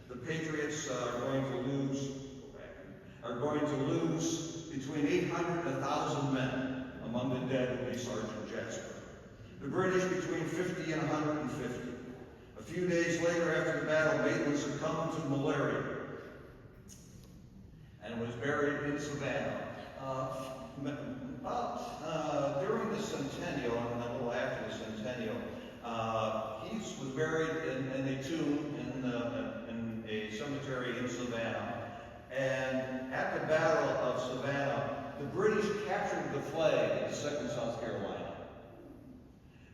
The Patriots are going to lose between 800 and 1,000 men. Among the dead will be Sergeant Jasper. The British between 50 and 150. A few days later, after the battle, Maitland succumbed to malaria and was buried in Savannah. During the centennial, and a little after the centennial, he was buried in a tomb in a cemetery in Savannah. And at the Battle of Savannah, the British captured the flag of the 2nd South Carolina.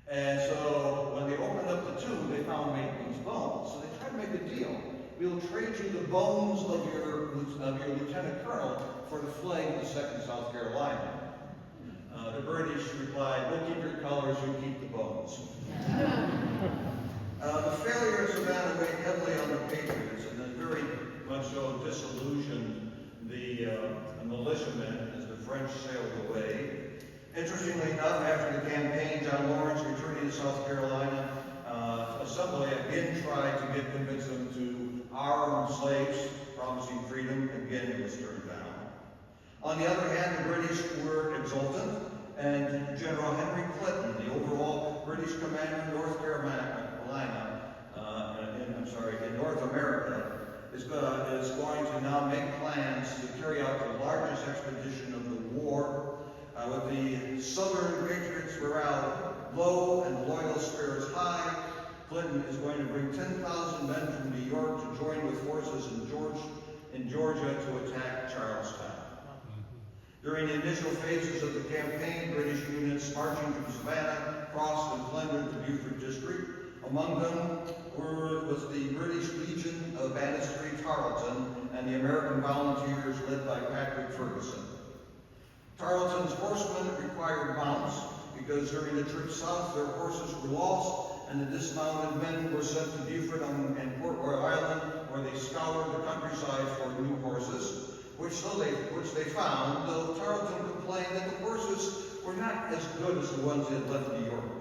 And so when they opened up the tomb, they found Maitland's bones. So they tried to make a deal. We'll trade you the bones of your lieutenant colonel for the flag of the 2nd South Carolina. The British replied, we'll keep tried to convince them to arm slaves, promising freedom. Again, it was turned down. On the other hand, the British were exultant, and General Henry Clinton, the overall British commander in North Carolina, in North America, is going to now make plans to carry out the largest expedition of the war, with the Southern patriots' morale low and loyal spirits high. Clinton is going to bring 10,000 men from New York to join with forces in Georgia to attack Charlestown. During the initial phases of the campaign, British units marching from Savannah crossed and plundered the Beaufort district. Among them was the British Legion of Banistery Tarleton and the American Volunteers led by Patrick Ferguson. Tarleton's horsemen required mounts because during the trip south their horses were lost, and the dismounted men were sent to Beaufort and Port Royal Island, where they scoured the countryside for new horses, which they found, though Tarleton complained that the horses were not as good as the ones he had left New York with.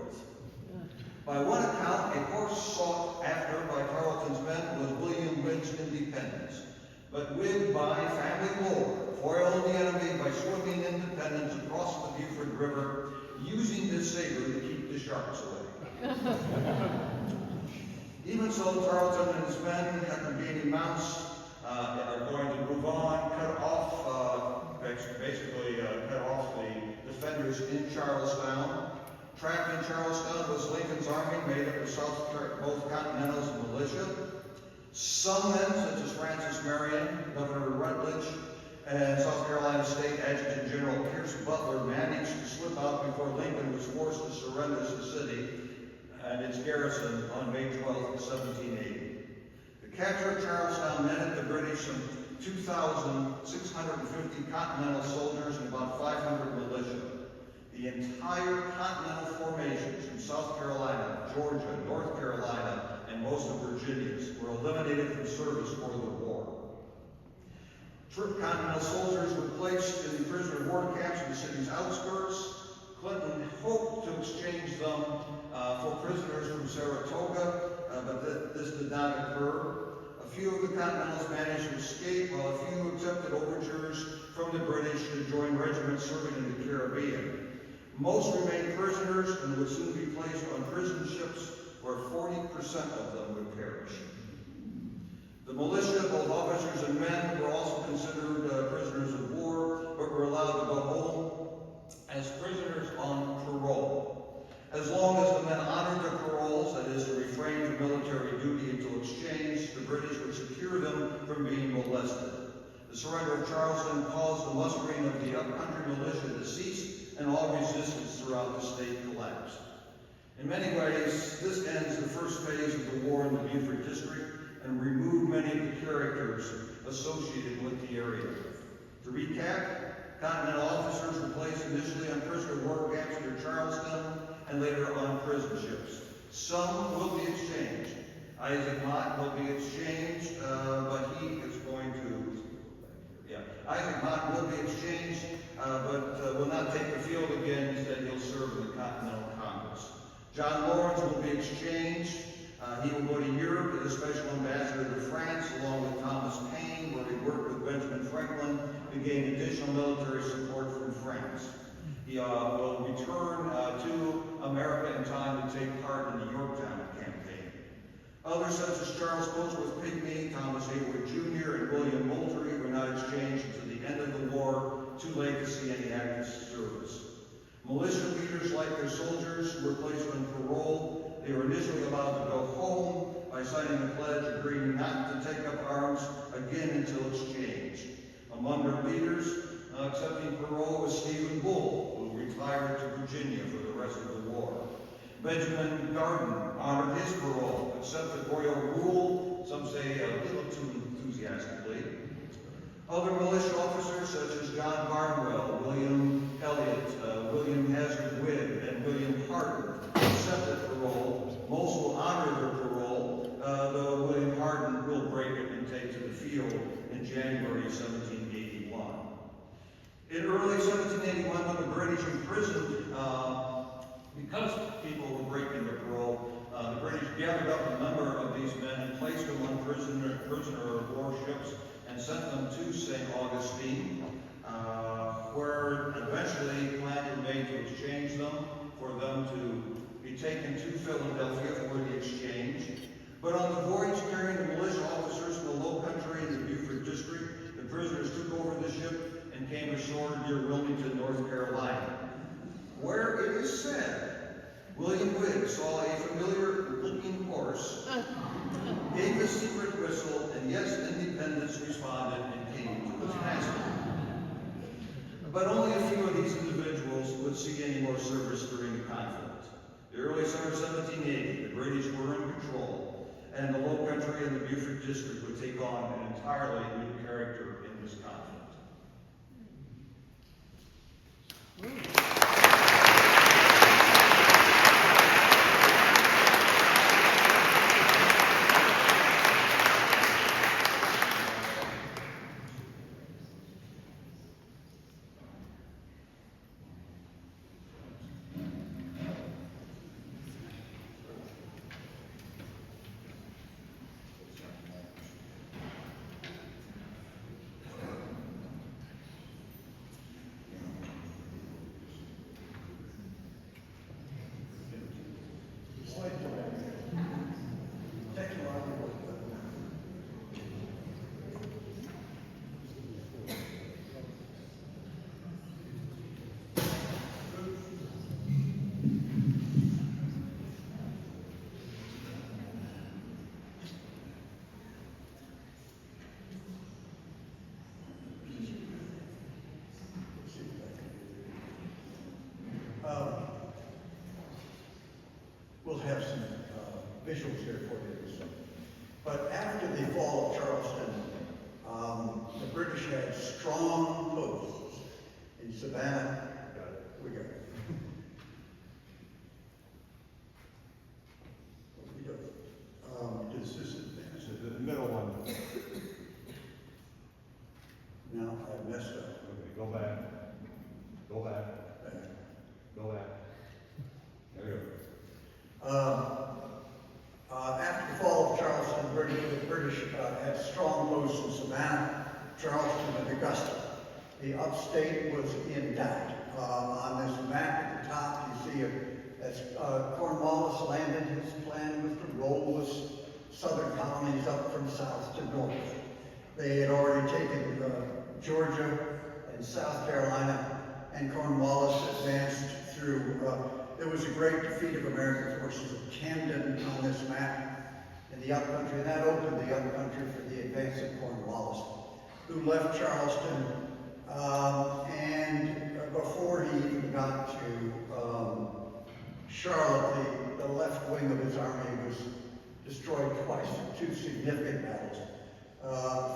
By one account, a horse sought after by Tarleton's men was William Wigg's Independence, but Wigg, by family lore, foiled the enemy by swimming Independence across the Beaufort River, using his saber to keep the sharks away. Even so, Tarleton and his men, after gaining mounts, are going to move on, cut off the defenders in Charlestown. Trapped in Charlestown was Lincoln's army, made up of both Continentals and militia. Some men, such as Francis Marion, Governor Rutledge, and South Carolina State Adjutant General Pierce Butler managed to slip out before Lincoln was forced to surrender the city and its garrison on May 12, 1780. The capture of Charlestown netted the British some 2,650 Continental soldiers and about 500 militia. The entire Continental formations from South Carolina, Georgia, North Carolina, and most of Virginia were eliminated from service for the war. Continental soldiers were placed in prisoner of war camps in the city's outskirts. Clinton hoped to exchange them for prisoners from Saratoga, but this did not occur. A few of the Continentals managed to escape, while a few accepted overtures from the British to join regiments serving in the Caribbean. Most remained prisoners and would soon be placed on prison ships where 40% of them would perish. The militia, both officers and men, were also considered prisoners of war, but were allowed to go home as prisoners on parole. As long as the men honored their paroles, that is, to refrain from military duty until exchange, the British would secure them from being molested. The surrender of Charleston caused the mustering of the upcountry militia to cease, and all resistance throughout the state collapsed. In many ways, this ends the first phase of the war in the Beaufort district and removed many of the characters associated with the area. To recap, Continental officers were placed initially on prisoner of war camps near Charleston and later on prison ships. Some will be exchanged. Isaac Mott will be exchanged, but he is going to, Isaac Mott will be exchanged, but will not take the field again. Instead, he'll serve in the Continental Congress. John Lawrence will be exchanged. He will go to Europe as a special ambassador to France, along with Thomas Paine, where he worked with Benjamin Franklin to gain additional military support from France. He will return to America in time to take part in the Yorktown campaign. Others, such as Charles Goldsworth Pinckney, Thomas Hayward Jr., and William Moultrie, were not exchanged until the end of the war, too late to see any active service. Militia leaders, like their soldiers, who were placed on parole. They were initially allowed to go home by signing a pledge agreeing not to take up arms again until exchange. Among their leaders accepting parole was Stephen Bull, who retired to Virginia for the rest of the war. Benjamin Garden honored his parole, accepted royal rule, some say a little too enthusiastically. Other militia officers, such as John Barnwell, William Elliott, William Hazard Wigg, and William Hardin, accepted parole. Most will honor their parole, though William Hardin will break it and take to the field in January 1781. In early 1781, when the British imprisoned, because people were breaking their parole, the British gathered up a number of these men and placed them on prisoner of war ships and sent them to St. Augustine, where eventually plans were made to exchange them, for them to be taken to Philadelphia for the exchange. But on the voyage carrying the militia officers from the Lowcountry and the Beaufort district, the prisoners took over the ship and came ashore near Wilmington, North Carolina, where it is said William Wigg saw a familiar-looking horse, gave a secret whistle, and yes, Independence responded and came to his master. But only a few of these individuals would see any more service during the conflict. The early summer of 1780, the British were in control, and the Lowcountry and the Beaufort district would take on an entirely new character in this conflict. We'll have some visuals here for you. But after the fall of Charleston, the British had strong posts in Savannah. We got it. Does this advance? The middle one. No, I messed up. Okay, go back. Go back. Go back. There you go. After the fall of Charleston, the British had strong posts in Savannah, Charleston, and Augusta. The upstate was in doubt. On this map at the top, you see as Cornwallis landed, his plan was to roll his southern colonies up from south to north. They had already taken Georgia and South Carolina, and Cornwallis advanced through. There was a great defeat of American forces at Camden on this map in the upcountry, and that opened the upcountry for the advance of Cornwallis, who left Charleston, and before he even got to Charlotte, the left wing of his army was destroyed twice in two significant battles.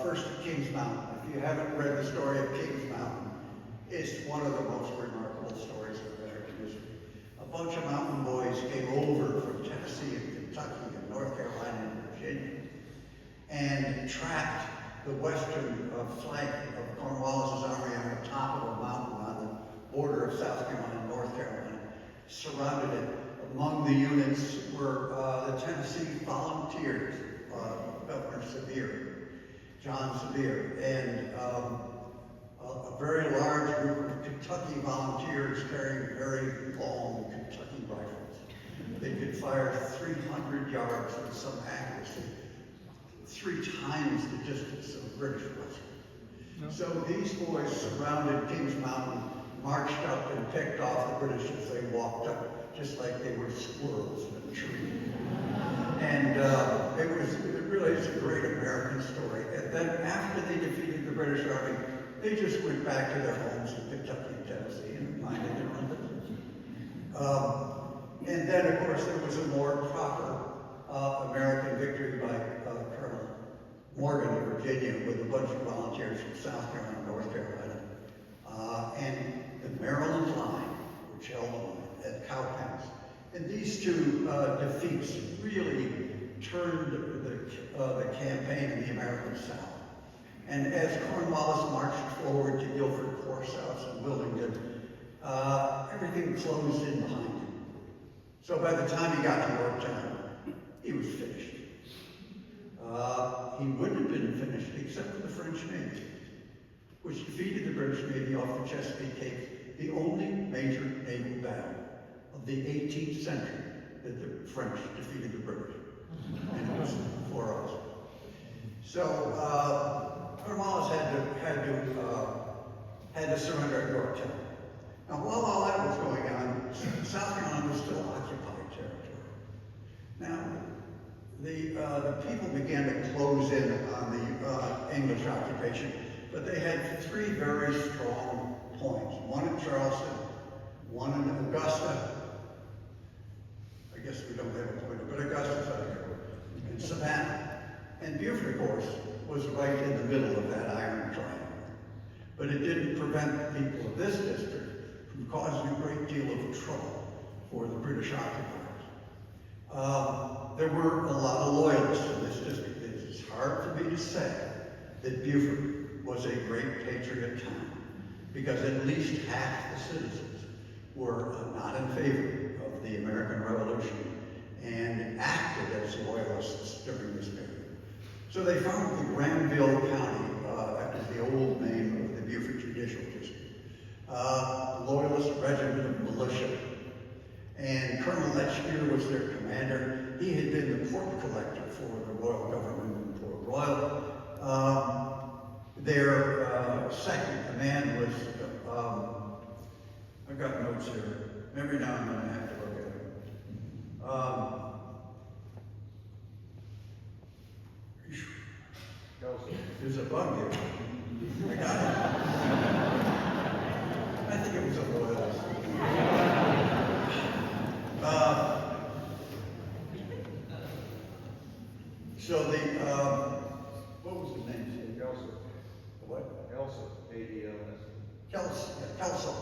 First at Kings Mountain. If you haven't read the story of Kings Mountain, it's one of the most remarkable stories of American history. A bunch of mountain boys came over from Tennessee and Kentucky and North Carolina and Virginia and trapped the western flank of Cornwallis' army on the top of a mountain on the border of South Carolina and North Carolina, surrounded it. Among the units were the Tennessee Volunteers, Governor Sevier, John Sevier, and a very large group of Kentucky volunteers carrying very long Kentucky rifles. They could fire 300 yards with some accuracy, 3 times the distance of a British rifle. So these boys surrounded Kings Mountain, marched up and picked off the British as they walked up, just like they were squirrels in a tree. And it really is a great American story. And then after they defeated the British Army, they just went back to their homes in Kentucky and Tennessee and minded their own business. And then, of course, there was a more proper American victory by Colonel Morgan of Virginia with a bunch of volunteers from South Carolina and North Carolina. And the Maryland line, which held on at Cowpens. And these two defeats really turned the campaign in the American South. And as Cornwallis marched forward to Guilford Courthouse and Wilmington, everything closed in behind him. So by the time he got to Yorktown, he was finished. he wouldn't have been finished except for the French Navy, which defeated the British Navy off the Chesapeake Cape, the only major naval battle of the 18th century that the French defeated the British. And it was for us. So, Cornwallis had to surrender at Yorktown. Now, while all that was going on, South Carolina was still occupied territory. Now, the people began to close in on the English occupation, but they had three very strong points. One in Charleston, one in Augusta. I guess we don't have a point, but Augusta's out here. And Savannah. And Beaufort, of course, was right in the middle of that iron triangle. But it didn't prevent the people of this district from causing a great deal of trouble for the British occupiers. There were a lot of loyalists in this district. It's hard for me to say that Beaufort was a great patriot town, because at least half the citizens were not in favor of the American Revolution and acted as loyalists during this period. So they founded the Granville County, after the old name of the Beaufort Judicial District, Loyalist Regiment of Militia. And Colonel Letchmere was their commander. He had been the port collector for the royal government in Port Royal. Their second command was, I've got notes here. Every now and then I have to look at them. There's a bug here. I got it. I think it was a loyalist. So the, what was the name? Kelso. What? Kelso, A-E-L-S. Kelsall.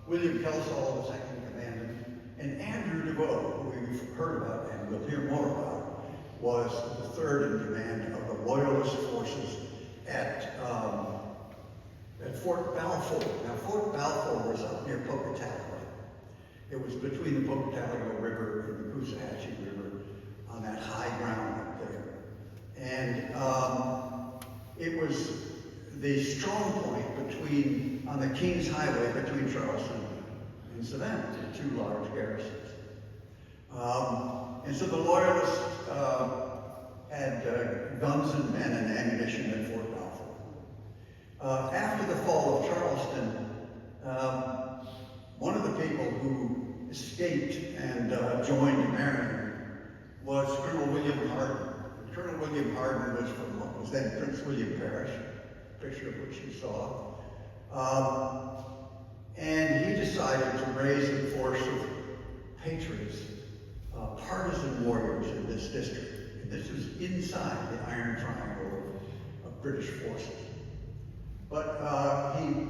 William Kelsall, the second commander, and Andrew DeVoe, who we've heard about and we'll hear more about, was the third in command of the Loyalist forces at Fort Balfour. Now, Fort Balfour was up near Pocatello. It was between the Pocatello River and the Coosawhatchee River on that high ground up there. And it was the strong point on the King's Highway between Charleston and Savannah, two large garrisons. And so the Loyalists had guns and men and ammunition at Fort Balfour. After the fall of Charleston, one of the people who escaped and joined Marion was Colonel William Hardin. Colonel William Hardin was from what was then Prince William Parish, picture of which you saw. And he decided to raise a force of patriots, partisan warriors in this district. And this was inside the Iron Triangle of British forces. But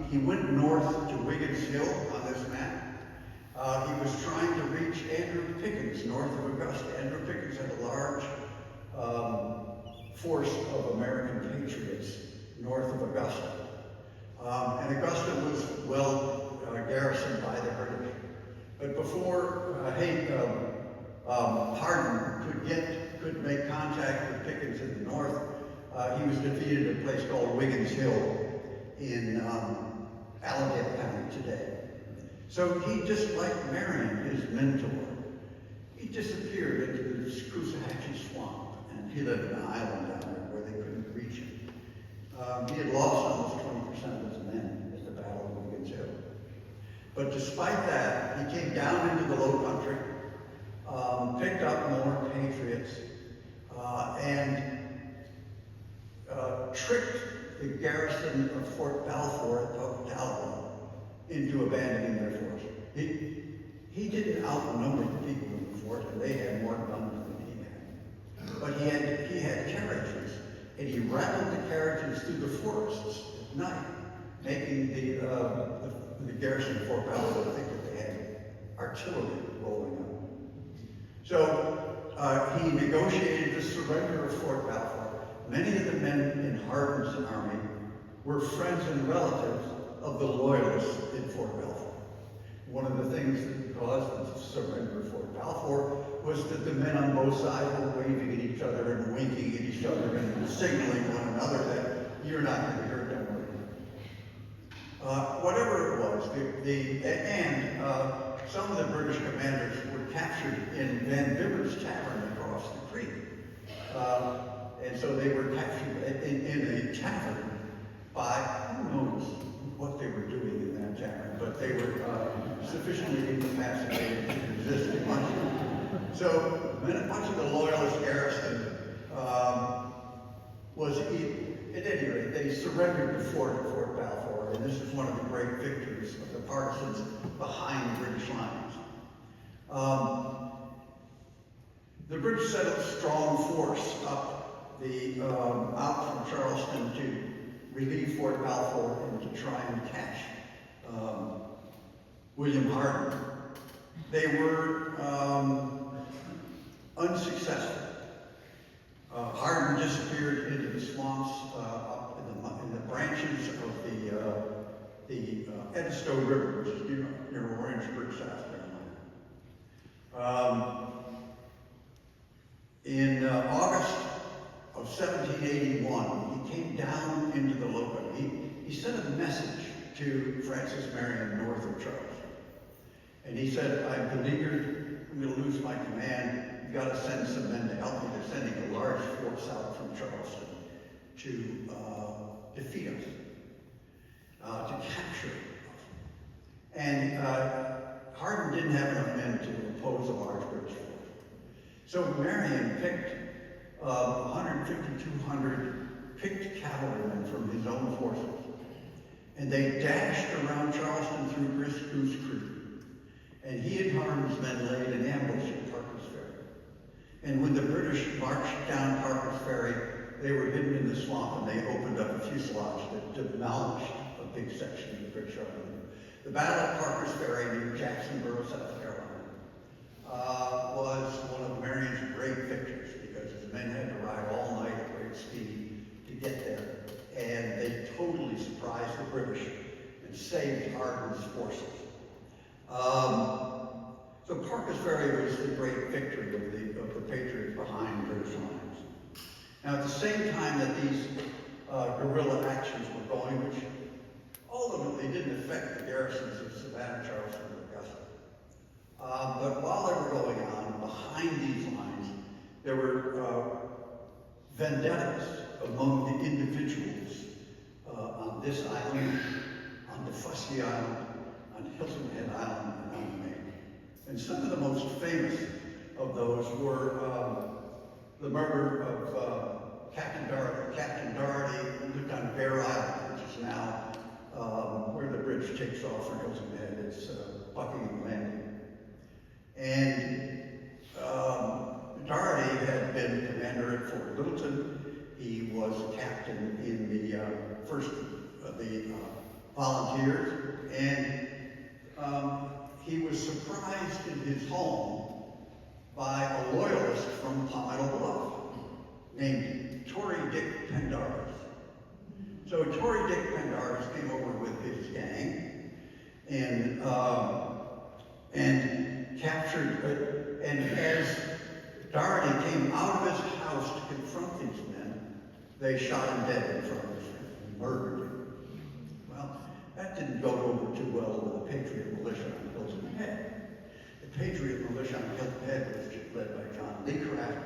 he went north to Wiggins Hill on this map. He was trying to reach Andrew Pickens north of Augusta. Andrew Pickens had a large force of American patriots north of Augusta. And Augusta was well garrisoned by the British. But before Hardin could make contact with Pickens in the north, he was defeated at a place called Wiggins Hill in Allendale County today. So he, just like Marion, his mentor, he disappeared into the Coosawhatchee Swamp, and he lived in an island down there where they couldn't reach him. He had lost almost 20% of his men at the Battle of Wiggins Hill. But despite that, he came down into the Lowcountry, picked up more patriots, and tricked the garrison of Fort Balfour at Pocatello into abandoning their force. He didn't outnumber the people in the fort, and they had more guns than he had. But he had carriages, and he rattled the carriages through the forests at night, making the garrison of Fort Balfour think that they had artillery rolling up. So he negotiated the surrender of Fort Balfour. Many of the men in Hardin's army were friends and relatives of the Loyalists in Fort Balfour. One of the things that caused the surrender of Fort Balfour was that the men on both sides were waving at each each other and winking at each other and signaling one another that you're not going to be hurt, don't worry. Whatever it was, some of the British commanders were captured in Van Bibber's tavern across the creek. And so they were captured in a tavern by, who knows what they were doing in that tavern, but they were sufficiently incapacitated to resist the punch. So much of the loyalist garrison at any rate, they surrendered the fort at Fort Balfour, and this is one of the great victories of the partisans behind British lines. The British set up a strong force up out from Charleston to relieve Fort Balfour and to try and catch William Hardin. They were unsuccessful. Hardin disappeared into the swamps up in the branches of the Edisto River, which is near Orangeburg, South Carolina. In August of 1781, he came down into the Lowcountry. He sent a message to Francis Marion north of Charleston. And he said, I'm beleaguered, I'm going to lose my command. You've got to send some men to help me. They're sending a large force out from Charleston to defeat us, to capture us. And Hardin didn't have enough men to oppose a large British force. So Marion picked 150, 200 picked cavalrymen from his own forces. And they dashed around Charleston through Goose Creek. And he and Hardin's men laid an ambush at Parker's Ferry. And when the British marched down Parker's Ferry, they were hidden in the swamp, and they opened up a fuselage that demolished a big section of the British Army. The Battle at Parker's Ferry near Jacksonboro, South Carolina, was one of Marion's great victories because his men had to ride all night at great speed to get there. And they totally surprised the British and saved Hardin's forces. So Parker's Ferry was the great victory of the Patriots behind British lines. Now, at the same time that these guerrilla actions were going, which ultimately didn't affect the garrisons of Savannah, Charleston, or Augusta, but while they were going on, behind these lines, there were vendettas among the individuals on this island, on the Fusky Island, on Hilton Head Island, and on Maine. And some of the most famous of those were the murder of Captain Doherty. Captain Doherty lived on Bear Island, which is now where the bridge takes off for Hilton Head. It's Buckingham Landing. And Doherty had been commander at Fort Littleton. He was a captain in the first the volunteers, and he was surprised in his home by a loyalist from Palmetto Bluff named Tory Dick Pendarvis. So Tory Dick Pendarvis came over with his gang and captured, and as Doherty came out of his house to confront these men, they shot him dead in front of his friend and murdered him. Well, that didn't go over too well with the Patriot militia on Hilton Head. The Patriot militia on Hilton Head was led by John Leecraft.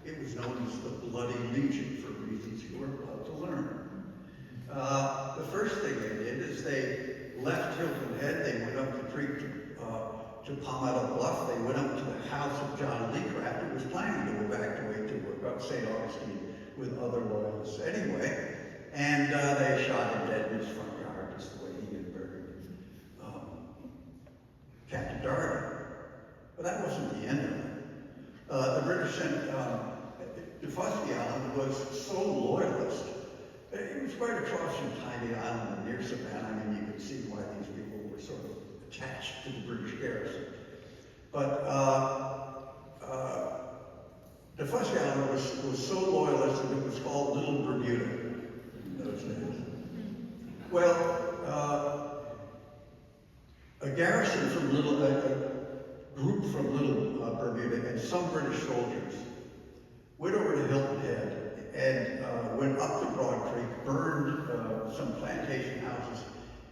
It was known as the Bloody Legion for reasons you were about to learn. The first thing they did is they left Hilton Head. They went up the creek to Palmetto Bluff. They went up to the house of John Leecraft, who was planning to evacuate to St. Augustine with other loyalists anyway. And they shot him dead in his front yard, just the way he had murdered Captain Doherty. But that wasn't the end of it. The British sent Fusky Island was so loyalist. It was right across from Tybee Island and near Savannah. I mean, you could see why these people were sort of attached to the British garrison. But the Fusky Island was so loyalist that it was called Little Bermuda in those days. Well, a garrison from a group from Little Bermuda and some British soldiers went over to Hilton Head and went up to Broad Creek, burned some plantation houses,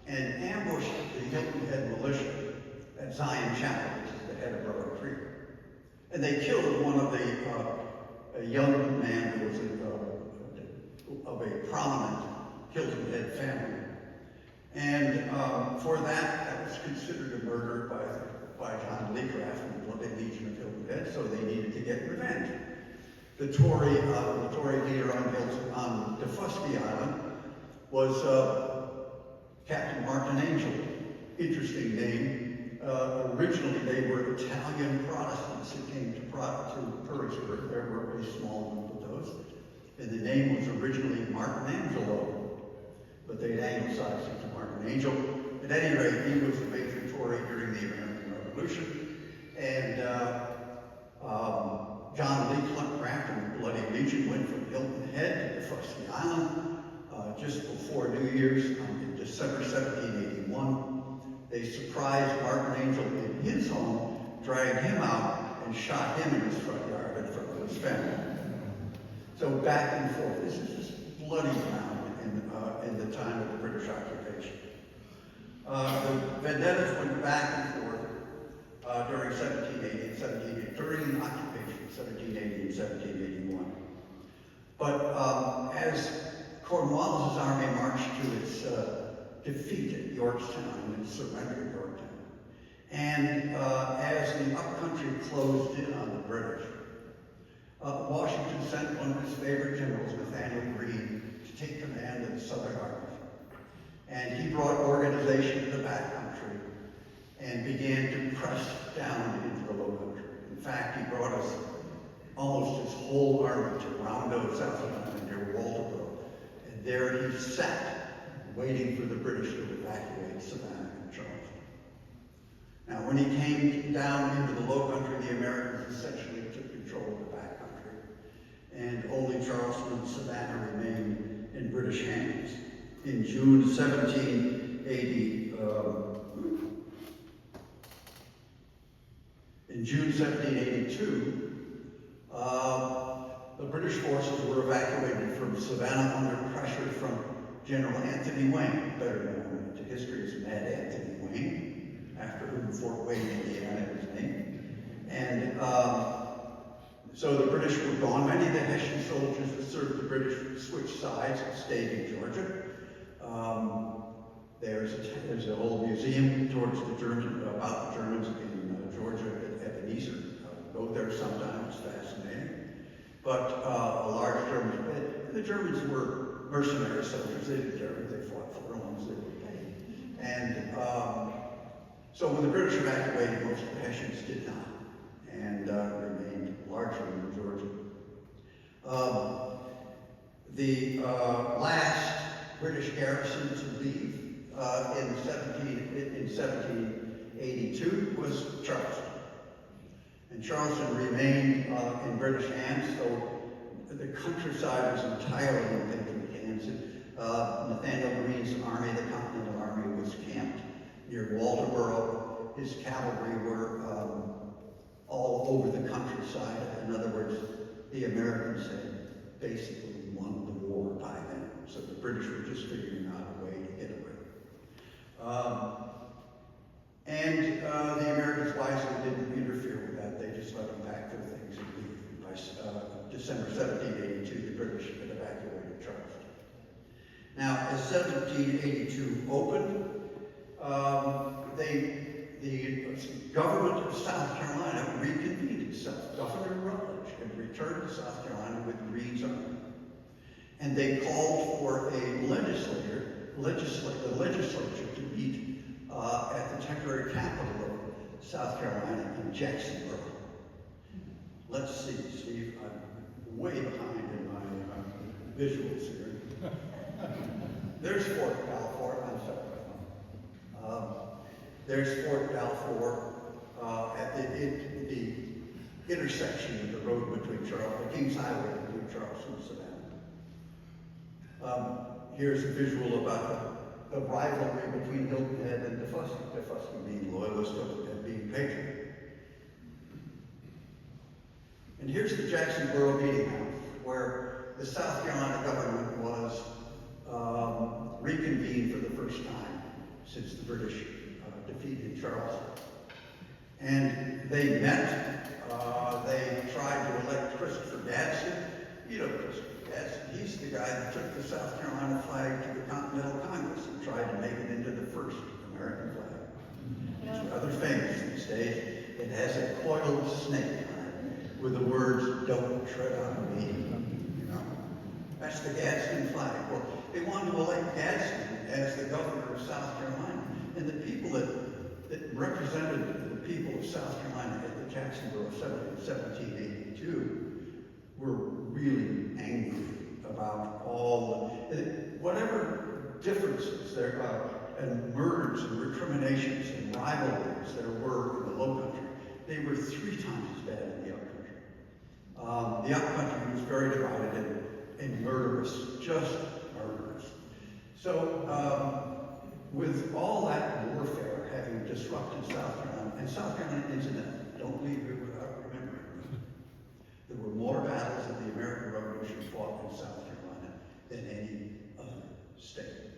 and ambushed the Hilton Head militia at Zion Chapel, which is the head of Broad Creek. And they killed one of a young man who was of a prominent Hilton Head family. And for that was considered a murder by John Leecraft and the Bloody Legion of Hilton Head, so they needed to get revenge. The Tory leader on Defusky Island was Captain Martin Angel. Interesting name. Originally, they were Italian Protestants who came to Perrysburg. There were a small group of those. And the name was originally Martin Angelo, but they'd anglicized it to Martin Angel. At any rate, he was a major Tory during the American Revolution. And John Leecraft and the Bloody Legion went from Hilton Head to Defusky Island just before New Year's on December 1781. They surprised Martin Angel in his home, dragged him out, and shot him in his front yard in front of his family. So back and forth. This is just bloody ground in the time of the British occupation. The vendettas went back and forth during 1780 and 1780, during the occupation, 1780 and 1781. But as Cornwallis' army marched to its defeat at Yorktown and its surrender at Yorktown, and as the upcountry closed in on the British, Washington sent one of his favorite generals, Nathaniel Greene, to take command of the Southern Army. And he brought organization to the backcountry and began to press down into the Lowcountry. In fact, he brought us almost his whole army to Rondo, South Carolina, near Walterboro. And there he sat, waiting for the British to evacuate Savannah and Charleston. Now, when he came down into the Lowcountry, the Americans essentially took control of the backcountry, and only Charleston and Savannah remained in British hands. In June 1782, the British forces were evacuated from Savannah under pressure from General Anthony Wayne, better known to history as Mad Anthony Wayne, after whom Fort Wayne, Indiana is named. And so the British were gone. Many of the Hessian soldiers that served the British switched sides and stayed in Georgia. There's an old museum towards the Germans, about the Germans in Georgia at Ebenezer. Go there sometime, it's fascinating. But a large German, the Germans were mercenary soldiers. They didn't care if they fought for as long as they were paid. And so when the British evacuated, most of the Hessians did not, and remained largely in Georgia. The last British garrison to leave in 1782 was Charleston. And Charleston remained in British hands, so the countryside was entirely in Patriot hands. Nathaniel Greene's army, the Continental Army, was camped near Walterboro. His cavalry were all over the countryside. In other words, the Americans had basically won the war by then. So the British were just figuring out a way to get away. The Americans wisely didn't interfere with that. They just let them pack their things and leave. By December 1782, the British had evacuated Charleston. Now, as 1782 opened, the government of South Carolina reconvened itself. Governor Rutledge had returned to South Carolina with Greene's army. And they called for a legislature to meet at the temporary capital of South Carolina in Jacksonville. Let's see, Steve, I'm way behind in my visuals here. There's Fort Balfour, I'm sorry. There's Fort Balfour at the intersection of the road between the Kings Highway between Charleston and Savannah. Here's a visual about the rivalry between Hilton Head and Defusky being loyalist and being patriot. And here's the Jacksonboro Meeting House, where the South Carolina government was reconvened for the first time since the British defeated Charleston. And they met, they tried to elect Christopher Gadsden. You know Christopher Gadsden, he's the guy that took the South Carolina flag to the Continental Congress and tried to make it into the first American flag. It's rather famous these days. It has a coiled snake on it with the words, "Don't tread on me." You know? That's the Gadsden flag. Well, they wanted to elect Gadsden as the governor of South Carolina. And the people that represented the people of South Carolina at the Jacksonboro Assembly in 1782 were really angry about all the, whatever differences there are, and murders and recriminations and rivalries there were in the Lowcountry. They were 3 times as bad in the upcountry. The upcountry was very divided and murderous, just murderous. So, with all that warfare having disrupted South Carolina, and South Carolina, incidentally, don't leave here without remembering, there were more battles of the American Revolution fought in South Carolina than any other state.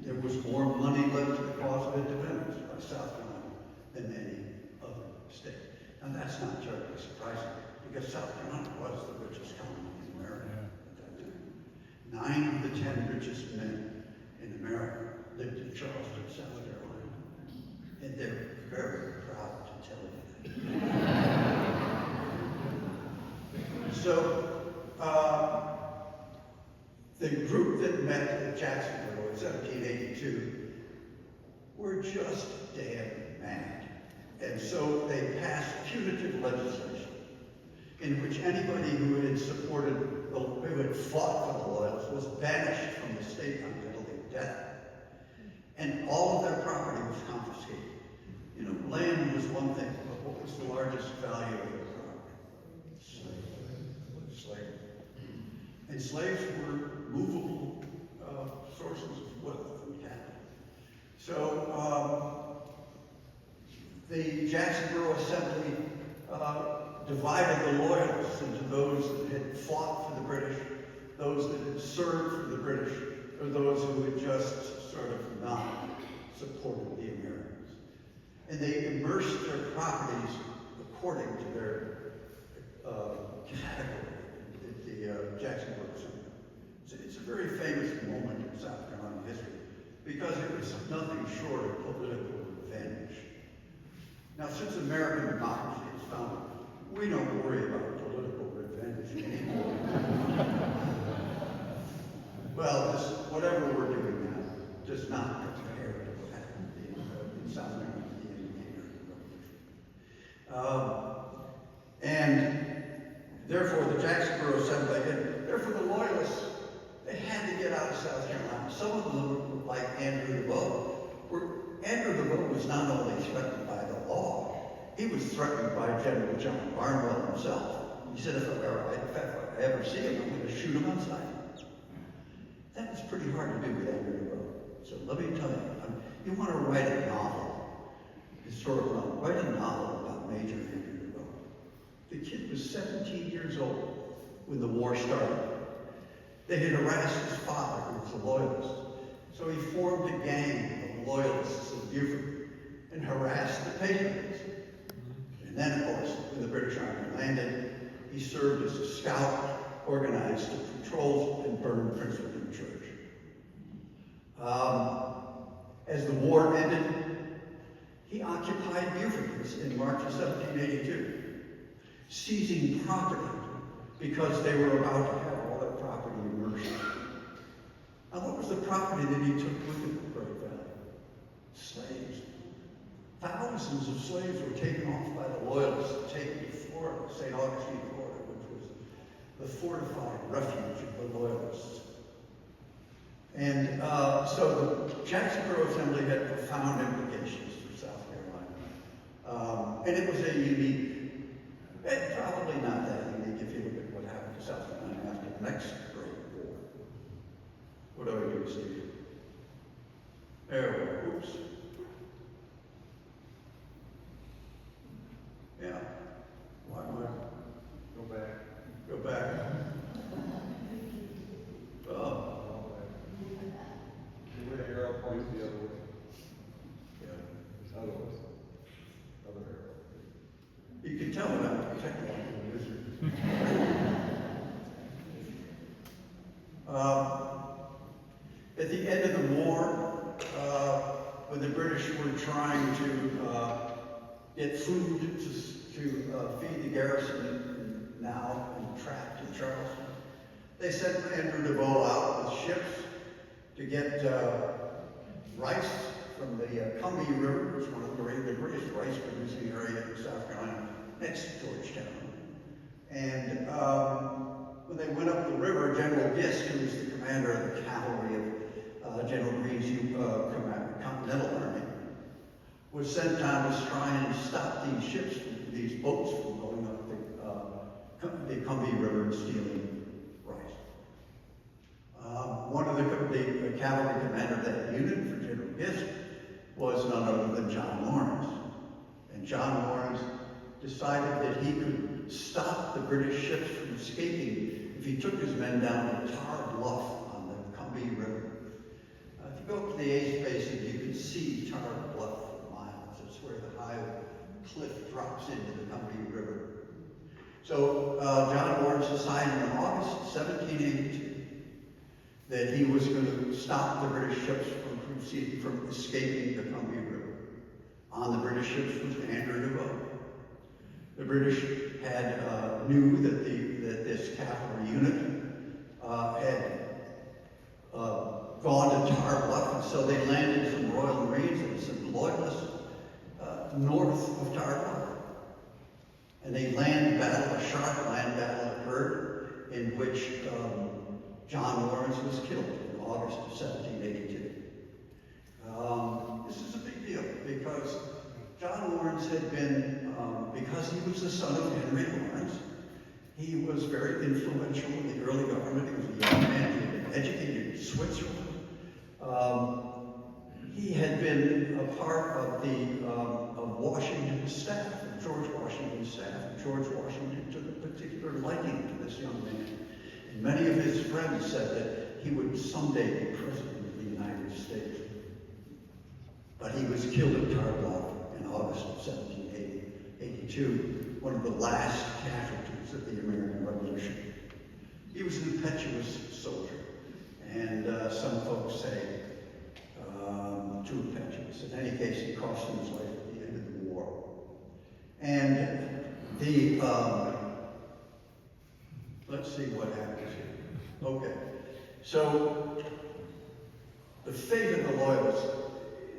There was more money left to the cause of independence by South Carolina than any other state. And that's not terribly surprising, because South Carolina was the richest colony in America at that time. 9 of the 10 richest men in America lived in Charleston, South Carolina. And they're very proud to tell you that. So, the group that met at Jacksonville in 1782 were just damn mad. And so they passed punitive legislation in which anybody who had supported, who had fought for the Loyalists was banished from the state on penalty of death. And all of their property was confiscated. You know, land was one thing, but what was the largest value of their property? Slavery. And slaves were movable sources of wealth and capital. So the Jacksonboro Assembly divided the Loyalists into those that had fought for the British, those that had served for the British, or those who had just sort of not supported the Americans. And they immersed their properties according to their category at the Jacksonboro Assembly. It's a very famous moment in South Carolina history because it was nothing short of political revenge. Now, since American democracy is founded, we don't worry about political revenge anymore. Well, whatever we're doing now does not compare to what happened in South Carolina at the end of the American Revolution. And therefore, the Jacksonboro Assembly, and therefore the Loyalists, they had to get out of South Carolina. Some of them, like Andrew DeVoe, Andrew DeVoe was not only threatened by the law, he was threatened by General John Barnwell himself. He said, if I ever see him, I'm going to shoot him on sight. That was pretty hard to do with Andrew DeVoe. So let me tell you, you want to write a novel, historical novel, write a novel about Major Andrew DeVoe. The kid was 17 years old when the war started. They had harassed his father, who was a loyalist. So he formed a gang of loyalists in Beaufort and harassed the patriots. And then, of course, when the British Army landed, he served as a scout organized to patrol and burn Prince William Church. As the war ended, he occupied Beaufort in March of 1782, seizing property because they were about to have all their property immersed. Now, what was the property that he took with him at Great Valley? Slaves. Thousands of slaves were taken off by the Loyalists, taken to Florida, St. Augustine, Florida, which was the fortified refuge of the Loyalists. And so the Jacksonboro Assembly had profound implications for South Carolina. And it was a unique, and probably not that unique if you look at what happened to South Carolina after the next Great War. What do I do, Steve? There we go. Oops. Yeah. Why am I? Go back. At the end of the war, when the British were trying to get food to feed the garrison now trapped in Charleston, they sent Andrew DeVoe out with ships to get rice from the Combahee River, which is one of the greatest rice producing area in South Carolina, next to Georgetown. And when they went up the river, General Gist, who was the commander of the cavalry of General Greene's Continental Army, was sent down to try and stop these ships, these boats from going up the Combahee River and stealing rice. One of the cavalry commander of that unit for General Gist was none other than John Lawrence. And John Lawrence decided that he could stop the British ships from escaping if he took his men down to Tar Bluff on the Combahee River. If you go up to the Ace Basin, you can see Tar Bluff for miles. It's where the high cliff drops into the Combahee River. So John Lawrence decided in August 1782 that he was going to stop the British ships from escaping the Combahee River. On the British ships was Andrew DeVoe. The British had knew that this cavalry unit had gone to Tar Bluff, and so they landed some Royal Marines and some Loyalists north of Tar Bluff. And a sharp land battle occurred in which John Lawrence was killed in August of 1782. This is a big deal because John Lawrence had been, because he was the son of Henry Lawrence, he was very influential in the early government. He was a young man, he had been educated in Switzerland. He had been a part of Washington's staff, of George Washington's staff. And George Washington took a particular liking to this young man. And many of his friends said that he would someday be president of the United States. But he was killed at Tar Bluff in August of 1782, one of the last casualties of the American Revolution. He was an impetuous soldier, and some folks say too impetuous. In any case, he cost him his life at the end of the war. And the, let's see what happens here. Okay, so the fate of the Loyalists,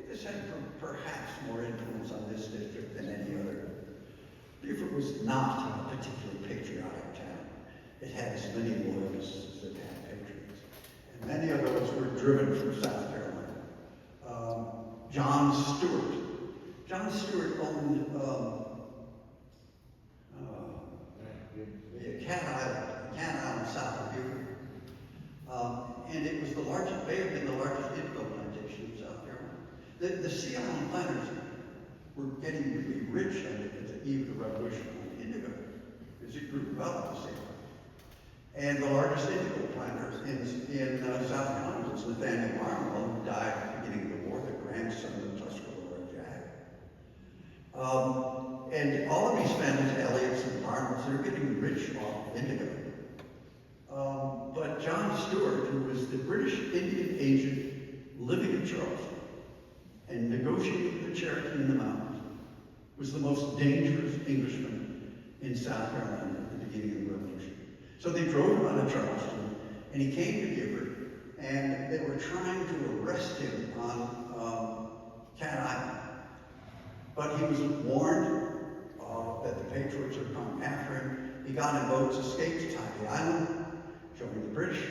this had perhaps more influence on this district than any other. Beaufort was not a particularly patriotic town. It had as many Loyalists as it had patriots. And many of those were driven from South Carolina. John Stewart owned the Cat Island south of Beaufort. And it was the largest, may have been the largest indigo plantation in South Carolina. The Sea Island planters were getting really rich at the eve of the Revolution on indigo, because it grew well at the Sea Island. And the largest indigo planters in South Carolina was Nathaniel Marmol, who died at the beginning of the war, the grandson of Tuscarora Jack. And all of these families, Elliots and Marmols, they were getting rich off indigo. But John Stewart, who was the British Indian agent living in Charleston and negotiating with the Cherokee in the mountains, was the most dangerous Englishman in South Carolina at the beginning of the Revolution. So they drove him out of Charleston, and he came to Beaufort, and they were trying to arrest him on Cat Island. But he was warned that the Patriots would come after him. He got in boats, escaped to Tybee Island, joined the British,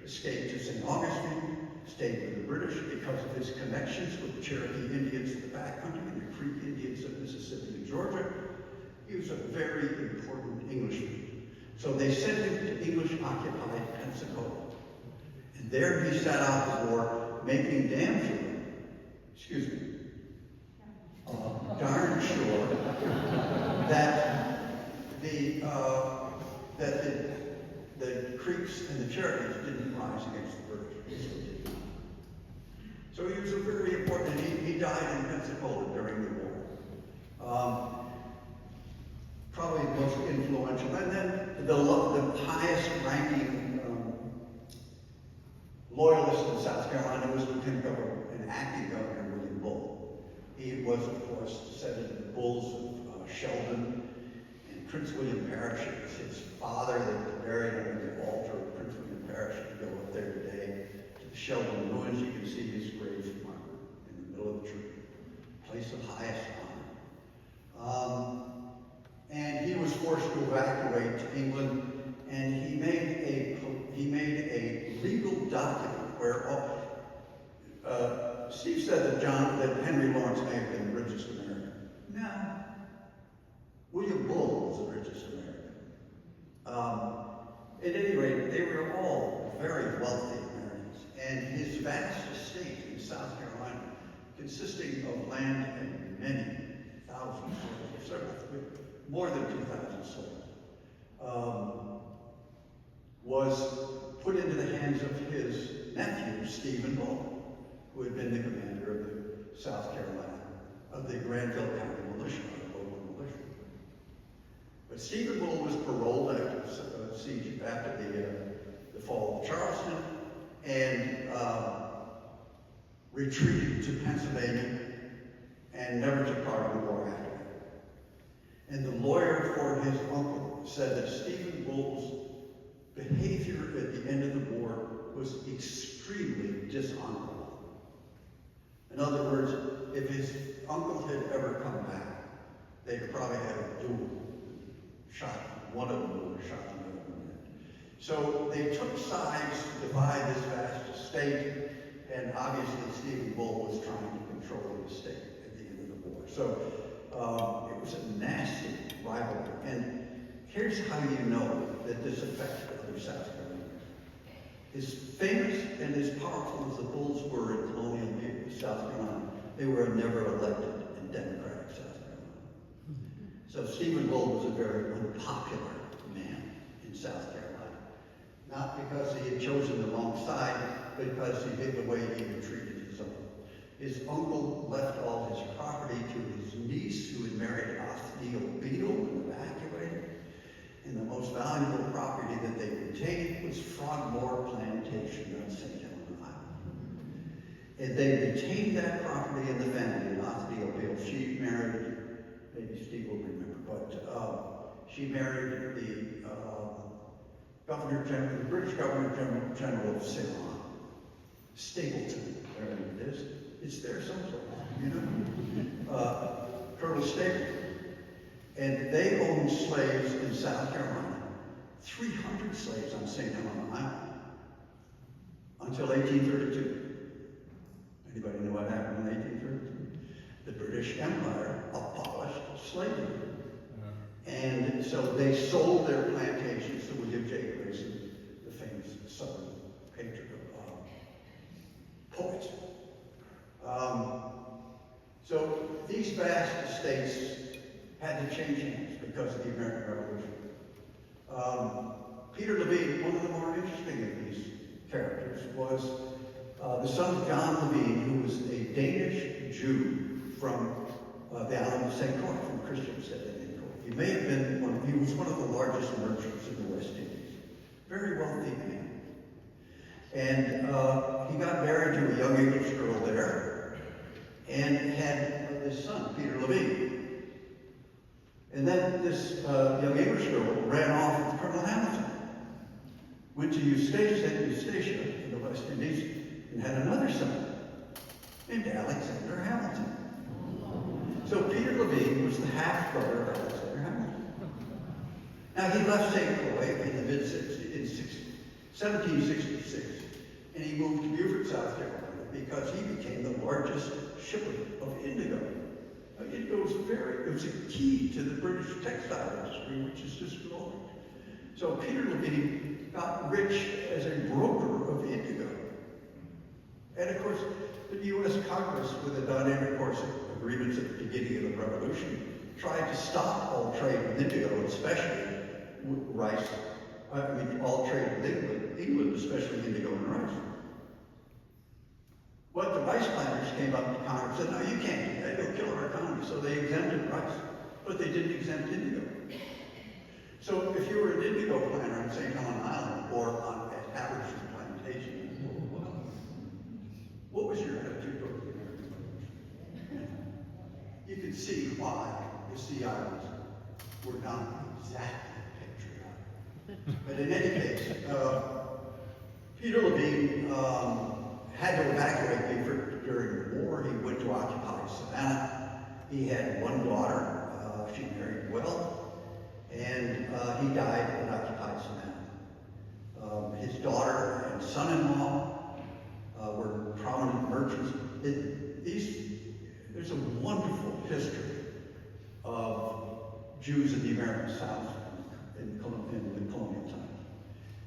escaped to St. Augustine, stayed with the British because of his connections with the Cherokee Indians of the backcountry and the Creek Indians of Mississippi and Georgia. He was a very important Englishman. So they sent him to English-occupied Pensacola. And there he sat out the war, making damn sure, darn sure, that the Creeks and the Cherokees didn't rise against the British. So he was a very important, he died in Pensacola during the war. Probably the most influential. And then the highest ranking loyalist in South Carolina was Lieutenant Governor and acting Governor William Bull. He was, of course, descendant of the Bulls of Sheldon and Prince William Parish. It was his father that was buried under the altar of Prince William Parish. If you go up there today to the Sheldon ruins, you can see his grave marker in the middle of the tree, place of highest honor. And he was forced to evacuate to England, and he made a legal document where Steve said that Henry Lawrence may have been the richest American. No, William Bull was the richest American. At any rate, they were all very wealthy Americans, and his vast estate in South Carolina, consisting of land and many thousands of several, more than 2,000 slaves, was put into the hands of his nephew, Stephen Bull, who had been the commander of the South Carolina, of the Granville County Militia, the local militia. But Stephen Bull was paroled after the siege, after the fall of Charleston, and retreated to Pennsylvania, and never took part in the war after that. And the lawyer for his uncle said that Stephen Bull's behavior at the end of the war was extremely dishonorable. In other words, if his uncle had ever come back, they'd probably had a duel. Shot one of them or shot the other one dead. So they took sides to divide this vast estate, and obviously Stephen Bull was trying to control the estate at the end of the war. So it was a nasty rivalry. And here's how you know that this affected other South Carolinians. As famous and as powerful as the Bulls were in colonial South Carolina, they were never elected in democratic South Carolina. So Stephen Bull was a very unpopular man in South Carolina. Not because he had chosen the wrong side, but because he did the way he had treated his uncle. His uncle left all his property to his niece, who had married Othniel Beadle and evacuated. And the most valuable property that they retained was Frogmore Plantation on St. Helena Island. And they retained that property in the family, and Othniel Beadle. She married, maybe Steve will remember, but she married the British Governor General of Ceylon, Stapleton, there it is. It's there someplace, you know? Colonel Stapleton. And they owned slaves in South Carolina, 300 slaves on St. Helena Island, until 1832. Anybody know what happened in 1832? The British Empire abolished slavery. And so they sold their plantations to William J. Grayson, the famous Southern patron of poets. So these vast estates had to change hands because of the American Revolution. Peter Levine, one of the more interesting of these characters, was the son of John Levine, who was a Danish Jew from the island of St. Croix, from Christiansted. He may have been he was one of the largest merchants in the West Indies. Very wealthy man. And he got married to a young English girl there and had this son, Peter Levine. And then this young English girl ran off with Colonel Hamilton, went to Eustatia in the West Indies, and had another son named Alexander Hamilton. So Peter Levine was the half-brother of Alexander Hamilton. Now he left St. Croix in the mid-1766, and he moved to Beaufort, South Carolina, because he became the largest shipper of indigo. Indigo was a key to the British textile industry, which is just growing. So Peter Levine got rich as a broker of indigo. And of course, the U.S. Congress, with the dynamic course of agreements at the beginning of the Revolution, tried to stop all trade with indigo, especially with rice. All trade with England, especially indigo and rice. But the rice planters came up to Congress and said, no, you can't do that, you'll kill our economy. So they exempted rice, but they didn't exempt indigo. So if you were an indigo planter on St. Helena Island or at Habersham Plantation, see why the Sea Islands were not exactly patriotic. But in any case, Peter Levine had to evacuate Beaufort during the war. He went to occupy Savannah. He had one daughter. She married well, and he died at occupied Savannah. His daughter and son-in-law were prominent merchants. There's a wonderful history of Jews in the American South in the colonial times.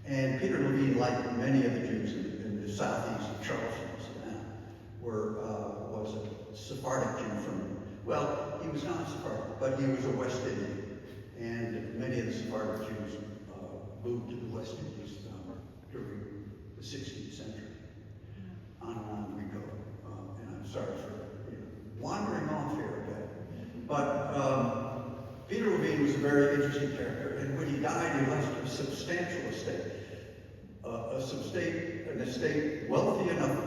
And Peter Levine, like many of the Jews in the southeast of Charleston, Savannah, was a Sephardic Jew from, well, he was not Sephardic, but he was a West Indian. And many of the Sephardic Jews moved to the West Indies during the 16th century. On and on we go. And I'm sorry for wandering off here a bit. But Peter Levine was a very interesting character. And when he died, he left a substantial estate. An estate wealthy enough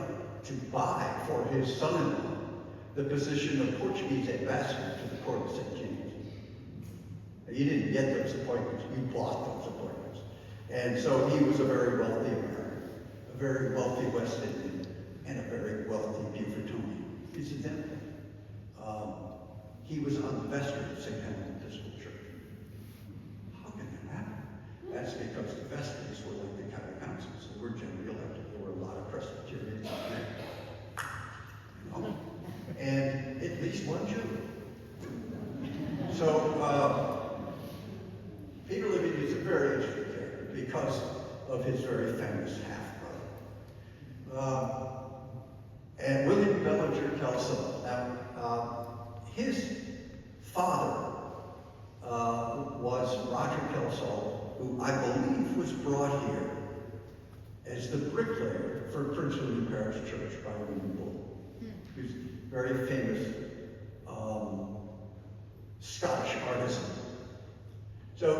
to buy for his son-in-law the position of Portuguese ambassador to the court of St. James. You didn't get those appointments, you bought those appointments. And so he was a very wealthy American, a very wealthy West Indian, and a very wealthy Beaufortonian. Incidentally, he was on the vestry of St. Henry Episcopal Church. How can that happen? That's because the vestries were like the county councils. They were generally elected. There were a lot of Presbyterians in there. You know? And at least one Jew. So, Peter Levine is a very interesting character because of his very famous half-brother. And William Bellinger Kelso. Now, his father was Roger Kelso, who I believe was brought here as the bricklayer for Prince William Parish Church by William Bull. He was a very famous Scottish artisan. So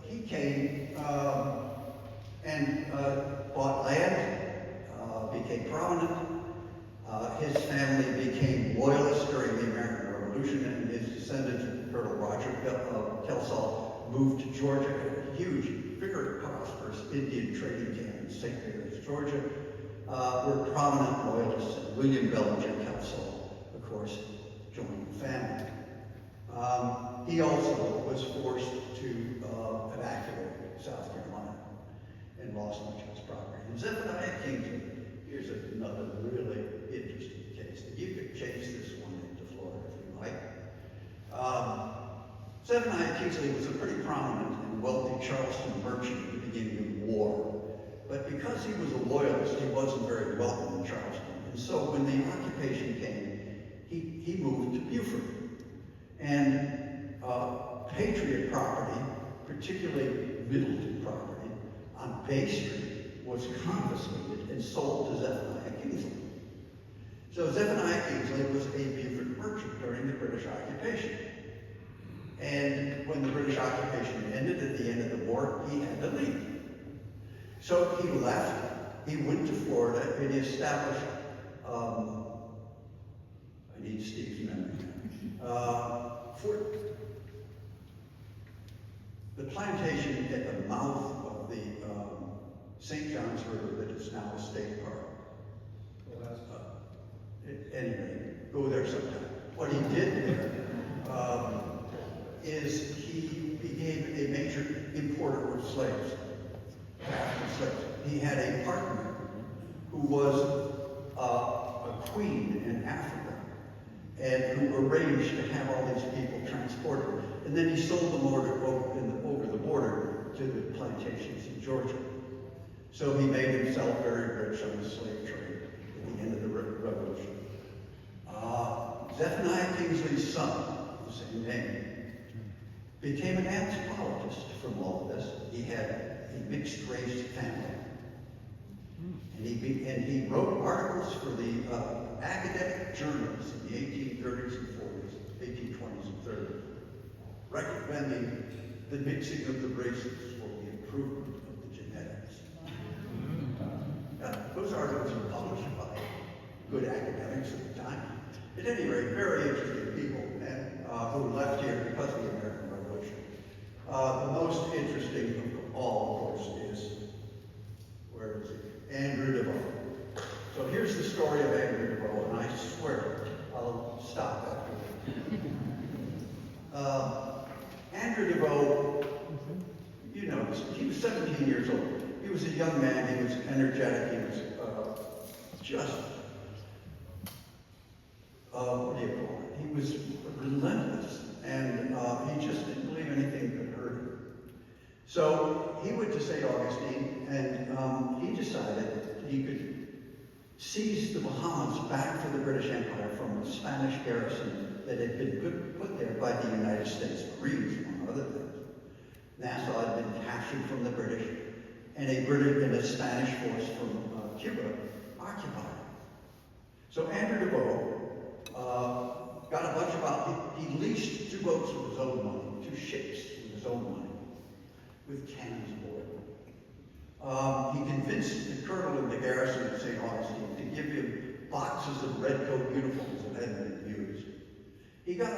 he came and bought land, became prominent. His family became loyalists during the American Revolution, and his descendant, Colonel Roger Kelso, moved to Georgia, a huge, very prosperous Indian trading camp in St. Mary's, Georgia, were prominent loyalists. And William Bellinger Kelso, of course, joined the family. He also was forced to evacuate South Carolina and lost much of his property. And Zephaniah Kingsley, here's another really interesting case. You could chase this one into Florida if you like. Zephaniah Kingsley was a pretty prominent and wealthy Charleston merchant at the beginning of the war. But because he was a loyalist, he wasn't very welcome in Charleston. And so when the occupation came, he moved to Beaufort. And Patriot property, particularly Middleton property, on Bay Street was confiscated and sold to Zephaniah Kingsley. So Zephaniah Kingsley was a Beaufort merchant during the British occupation. And when the British occupation ended at the end of the war, he had to leave. So he left, he went to Florida, and he established, I need Steve's memory now, the plantation at the mouth of the St. John's River that is now a state park. Anyway, go there sometime. What he did there is he became a major importer of slaves, African slaves. He had a partner who was a queen in Africa and who arranged to have all these people transported. And then he sold them over the border to the plantations in Georgia. So he made himself very rich on the slave trade at the end of the Revolution. Zephaniah Kingsley's son, the same name, became an anthropologist from all of this. He had a mixed-race family. And he wrote articles for the academic journals in the 1830s and 40s, 1820s and 30s, recommending the mixing of the races for the improvement of the genetics. Those articles were published by good academics at the time. At any rate, very interesting people. And most interesting of all, of course, is, where is he? Andrew DeVoe. So here's the story of Andrew DeVoe, and I swear I'll stop after that. Andrew DeVoe, you know, he was 17 years old. He was a young man, he was energetic, he was just, what do you call it? He was relentless, and he just didn't believe anything could hurt him. So he went to St. Augustine, and he decided he could seize the Bahamas back for the British Empire from a Spanish garrison that had been put there by the United States Marines, among other things. Nassau had been captured from the British, and a Spanish force from Cuba occupied it. So Andrew DeVoe got a bunch of, he leased 2 boats with his own money, 2 ships with his own money, with cannons aboard. He convinced the colonel in the garrison of St. Augustine to give him boxes of red coat uniforms that hadn't been used. He got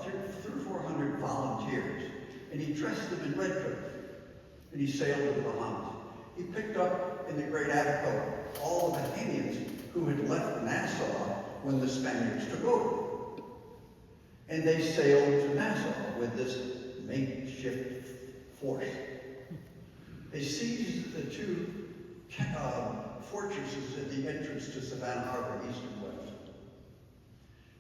300 or 400 volunteers, and he dressed them in red coats, and he sailed to the Bahamas. He picked up in the Great Abaco all the Bahamians who had left Nassau when the Spaniards took over. And they sailed to Nassau with this makeshift force. They seized the 2 fortresses at the entrance to Savannah Harbor, east and west.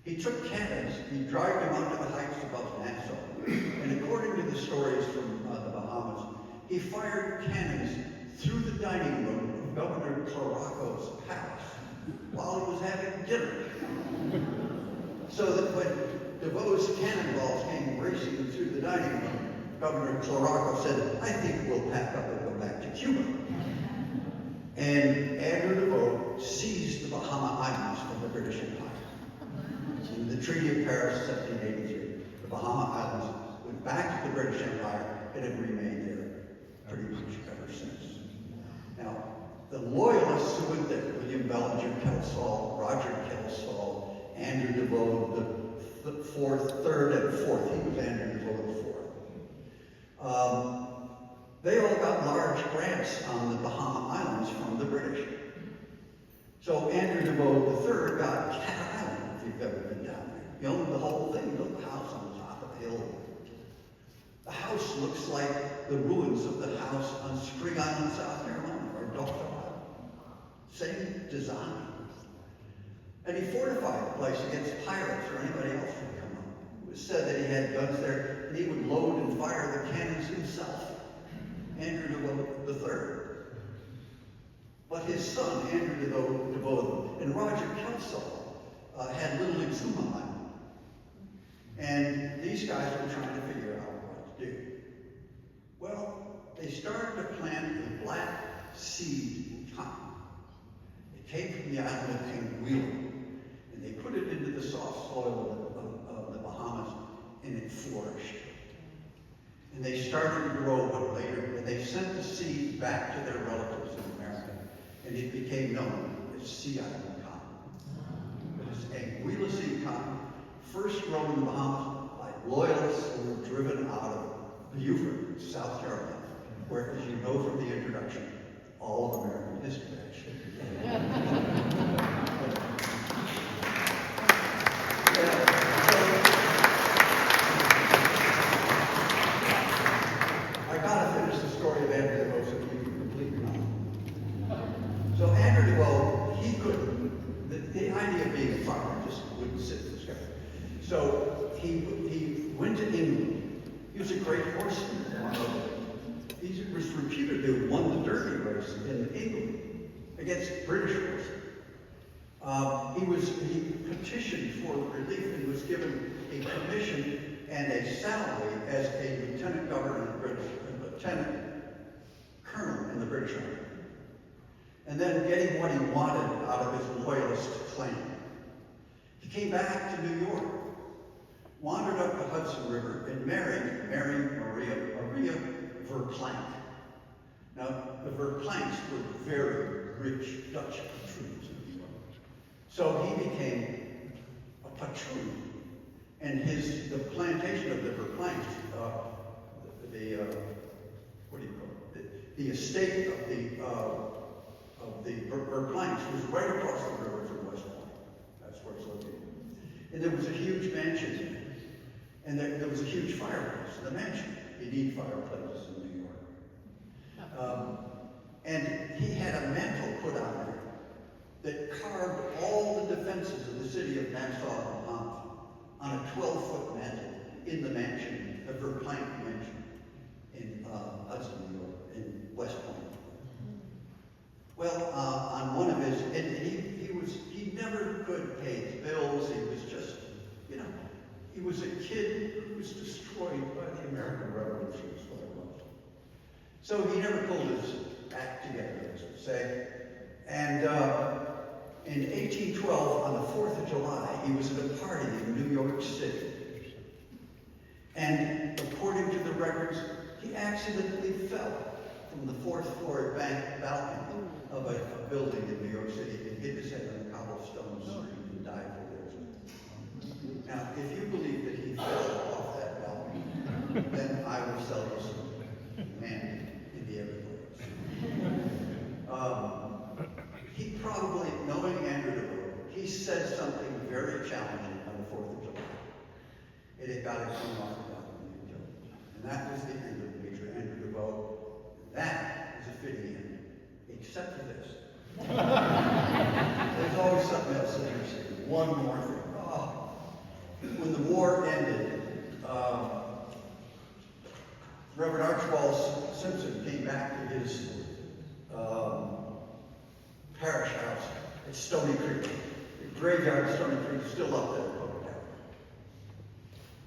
He took cannons, he dragged them onto the heights above Nassau, and according to the stories from the Bahamas, he fired cannons through the dining room of Governor Claraco's palace while he was having dinner. So that when DeVoe's cannonballs came racing through the dining room, Governor Claraco said, "I think we'll pack up and go back to Cuba." And Andrew DeVoe seized the Bahama Islands from the British Empire. In the Treaty of Paris, 1783, the Bahama Islands went back to the British Empire and have remained there pretty much ever since. Now, the loyalists who went there, William Bellinger Kelsall, Roger Kelsall, Andrew DeVoe, the third and fourth, he was Andrew DeVoe the fourth. They all got large grants on the Bahama Islands from the British. So Andrew DeVoe III got Cat Island, if you've ever been down there. He owned the whole thing, built a house on the top of the hill. The house looks like the ruins of the house on Spring Island, South Carolina, or Dawson Island. Same design. And he fortified the place against pirates or anybody else who would come up. It was said that he had guns there, and he would load and fire the cannons himself. Andrew DeVoe III. But his son, Andrew DeVoe, and Roger Kelsall had Little Exuma Island. And these guys were trying to figure out what to do. Well, they started to plant a black seed in cotton. It came from the island of Anguilla, and they put it into the soft soil of the Bahamas, and it flourished. And they started to grow, but later, and they sent the seed back to their relatives in America, and it became known as Sea Island cotton. It is Anguilla seed cotton, first grown in the Bahamas by loyalists who were driven out of Beaufort, South Carolina, where, as you know from the introduction, all of American history actually began. I gotta finish the story of Andrew DeVoe so you can complete your knowledge. So Andrew DeVoe, he couldn't, the idea of being a farmer just wouldn't sit with this guy. So he went to England. He was a great horseman. He was reputed to have won the Derby race in England against British horses. He petitioned for relief and was given a commission and a salary as a lieutenant governor in the British, a lieutenant colonel in the British Army. And then getting what he wanted out of his loyalist clan. He came back to New York, wandered up the Hudson River, and married Maria Verplanck. Now, the Verplancks were very rich Dutch patroons in New York. So he became a patroon. And the plantation of the Verplancks, what do you call it? The estate of the Verplanks was right across the river from West Point. That's where it's located. And there was a huge mansion there. And there was a huge fireplace in the mansion. You need fireplaces in New York. And he had a mantle put on there that carved all the defenses of the city of Nassau on a 12-foot mantle in the mansion, the Verplank mansion in Hudson, New York, in West Point. Well, on one of his, and he never could pay his bills. He was just, he was a kid who was destroyed by the American Revolution, is what it was. So he never pulled his act together, as we say. And in 1812, on the 4th of July, he was at a party in New York City. And according to the records, he accidentally fell from the 4th floor balcony of a building in New York City and hit his head on a cobblestone street and died for there. Now, if you believe that he fell off that balcony, then I will sell you some man in the Everglades. He probably, knowing Andrew DeVoe, he said something very challenging on the 4th of July. And it got him thrown off the balcony and killed him. And that was the end of Major Andrew DeVoe. That is a fitting end, except for this. There's always something else interesting. One more thing. When the war ended, Reverend Archibald Simpson came back to his parish house at Stony Creek. The graveyard at Stony Creek is still up there.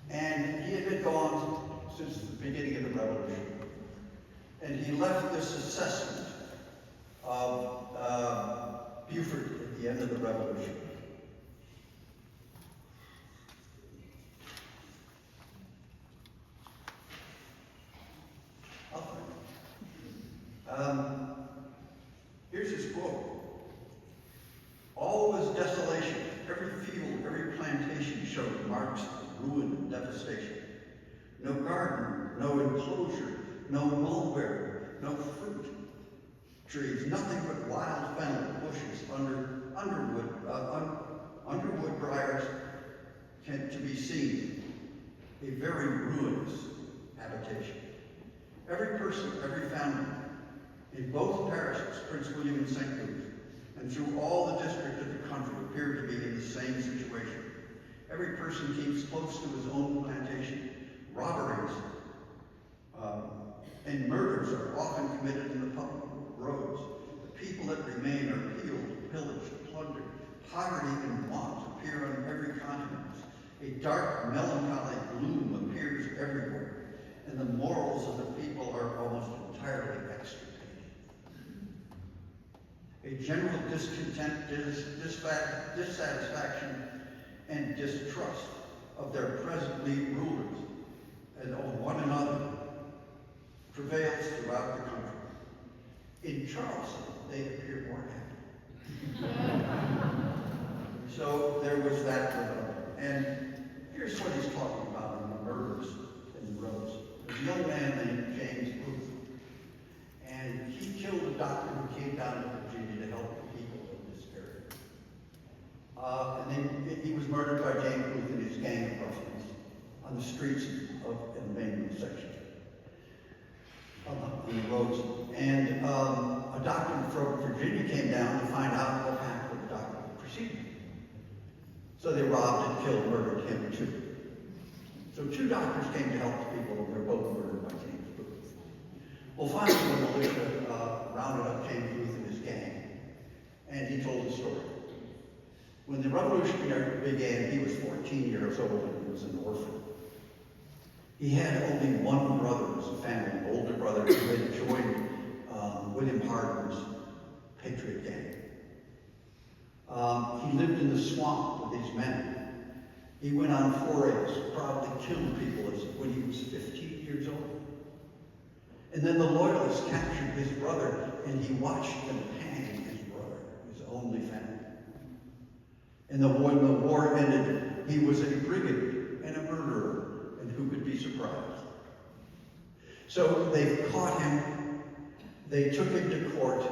And he had been gone since the beginning of the Revolution. And he left this assessment of Beaufort at the end of the Revolution. Here's his quote. All was desolation. Every field, every plantation showed marks of ruin and devastation. No garden, no enclosure, no mulberry, no fruit trees, nothing but wild fennel bushes, underwood briars to be seen. A very ruinous habitation. Every person, every family, in both parishes, Prince William and St. Louis, and through all the district of the country, appeared to be in the same situation. Every person keeps close to his own plantation. Robberies and murders are often committed in the public roads. The people that remain are killed, pillaged, plundered. Poverty and want appear on every countenance. A dark, melancholy gloom appears everywhere, and the morals of the people are almost entirely extirpated. A general discontent, dissatisfaction, and distrust of their presently rulers and of one another prevails throughout the country. In Charleston, they appear more happy. So there was that rebellion. And here's what he's talking about in the murders in the roads. There's a young man named James Booth, and he killed a doctor who came down to Virginia to help the people in this area. And then he was murdered by James Booth and his gang of ruffians on the streets of the main section, on the roads. And a doctor from Virginia came down to find out what happened with the doctor proceeded. So they robbed and killed, murdered him too. So two doctors came to help the people, and they were both murdered by James Booth. Well, finally, the militia rounded up James Booth and his gang, and he told the story. When the revolution began, he was 14 years old and he was an orphan. He had only one brother in his family, an older brother who had joined William Hardin's Patriot gang. He lived in the swamp with these men. He went on forays, probably killed people when he was 15 years old. And then the Loyalists captured his brother, and he watched them hang his brother, his only family. And when the war ended, he was a brigand and a murderer, and who could be surprised? So they caught him, they took him to court,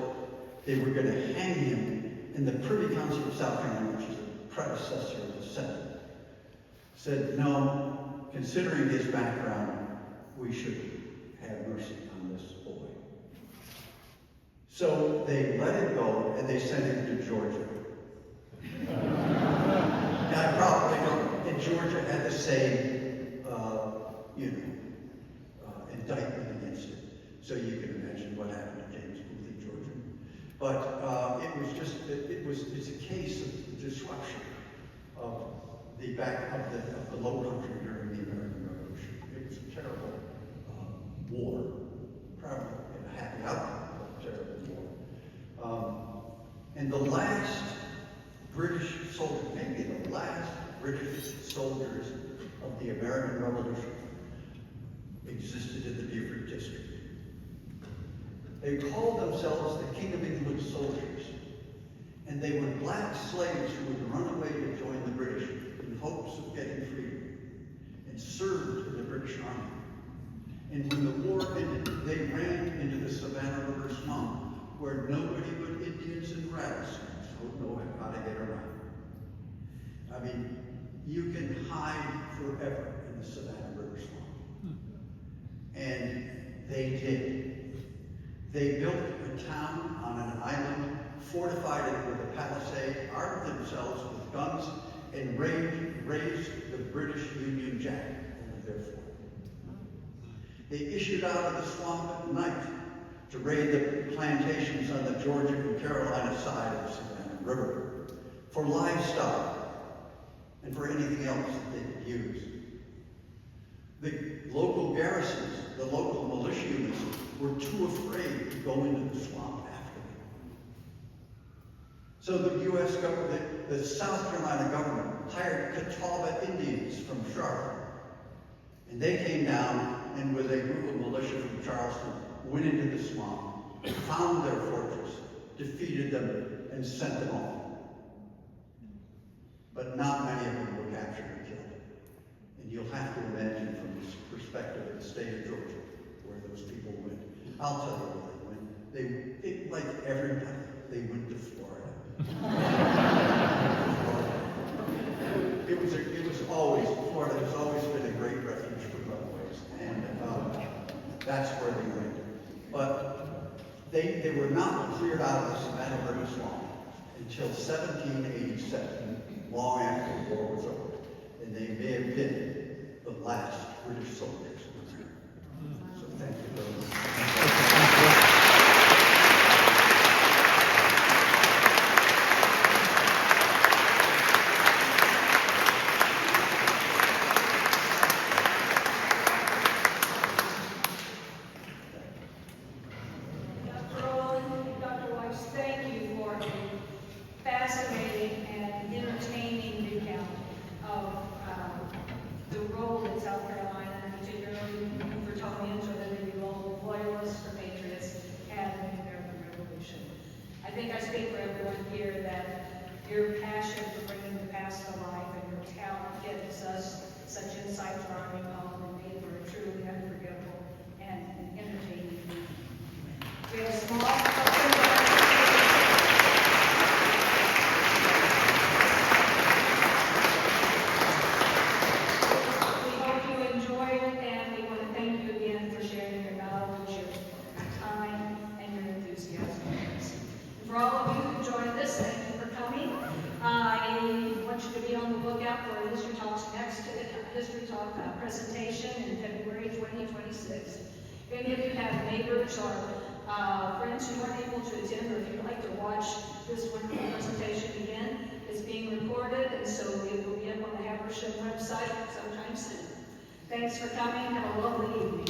they were going to hang him, and the Privy Council of South Carolina, which is the predecessor of the Senate, said, no, considering his background, we should have mercy on this boy. So they let it go, and they sent him to Georgia. Now, probably in Georgia had the same, indictment against it. So you can imagine what happened to James Booth in Georgia. But it's a case of disruption of the Lowcountry during the American Revolution. It was a terrible war, probably a happy outcome, but a terrible war. And the last British soldiers, maybe the last British soldiers of the American Revolution, existed in the Beaufort District. They called themselves the King of England soldiers, and they were black slaves who would run away to join the British in hopes of getting freedom, and served in the British Army. And when the war ended, they ran into the Savannah River swamp, where nobody but Indians and rattlesnakes would know how to get around. I mean, you can hide forever in the Savannah River swamp. And they did. They built a town on an island, fortified it with a palisade, armed themselves with guns, and raised the British Union Jack over their fort. They issued out of the swamp at night to raid the plantations on the Georgia and Carolina side of the Savannah River for livestock and for anything else that they could use. The local garrisons, the local militia units, were too afraid to go into the swamp after them. So the U.S. government, the South Carolina government, hired Catawba Indians from Charlotte. And they came down and with a group of militia from Charleston, went into the swamp, found their fortress, defeated them, and sent them off. But not many of them were captured or killed. And you'll have to imagine from this perspective of the state of Georgia, where those people went. I'll tell you where they went. Like everybody, they went to Florida. Florida has always been a great refuge for runaways, and that's where they went. But they were not cleared out of the Savannah River swamp until 1787, long after the war was over. And they may have been the last British soldiers in America. So thank you very much. I think I speak for everyone here that your passion for bringing the past to life and your talent gives us such insight to our own home and people are truly unforgettable and entertaining. We have a small For all of you who joined us, thank you for coming. I want you to be on the lookout for History Talk's next History Talk presentation in February 2026. If any of you have neighbors or friends who aren't able to attend, or if you'd like to watch this wonderful presentation again, it's being recorded, and so it will be up on the Habersham website sometime soon. Thanks for coming. Have a lovely evening.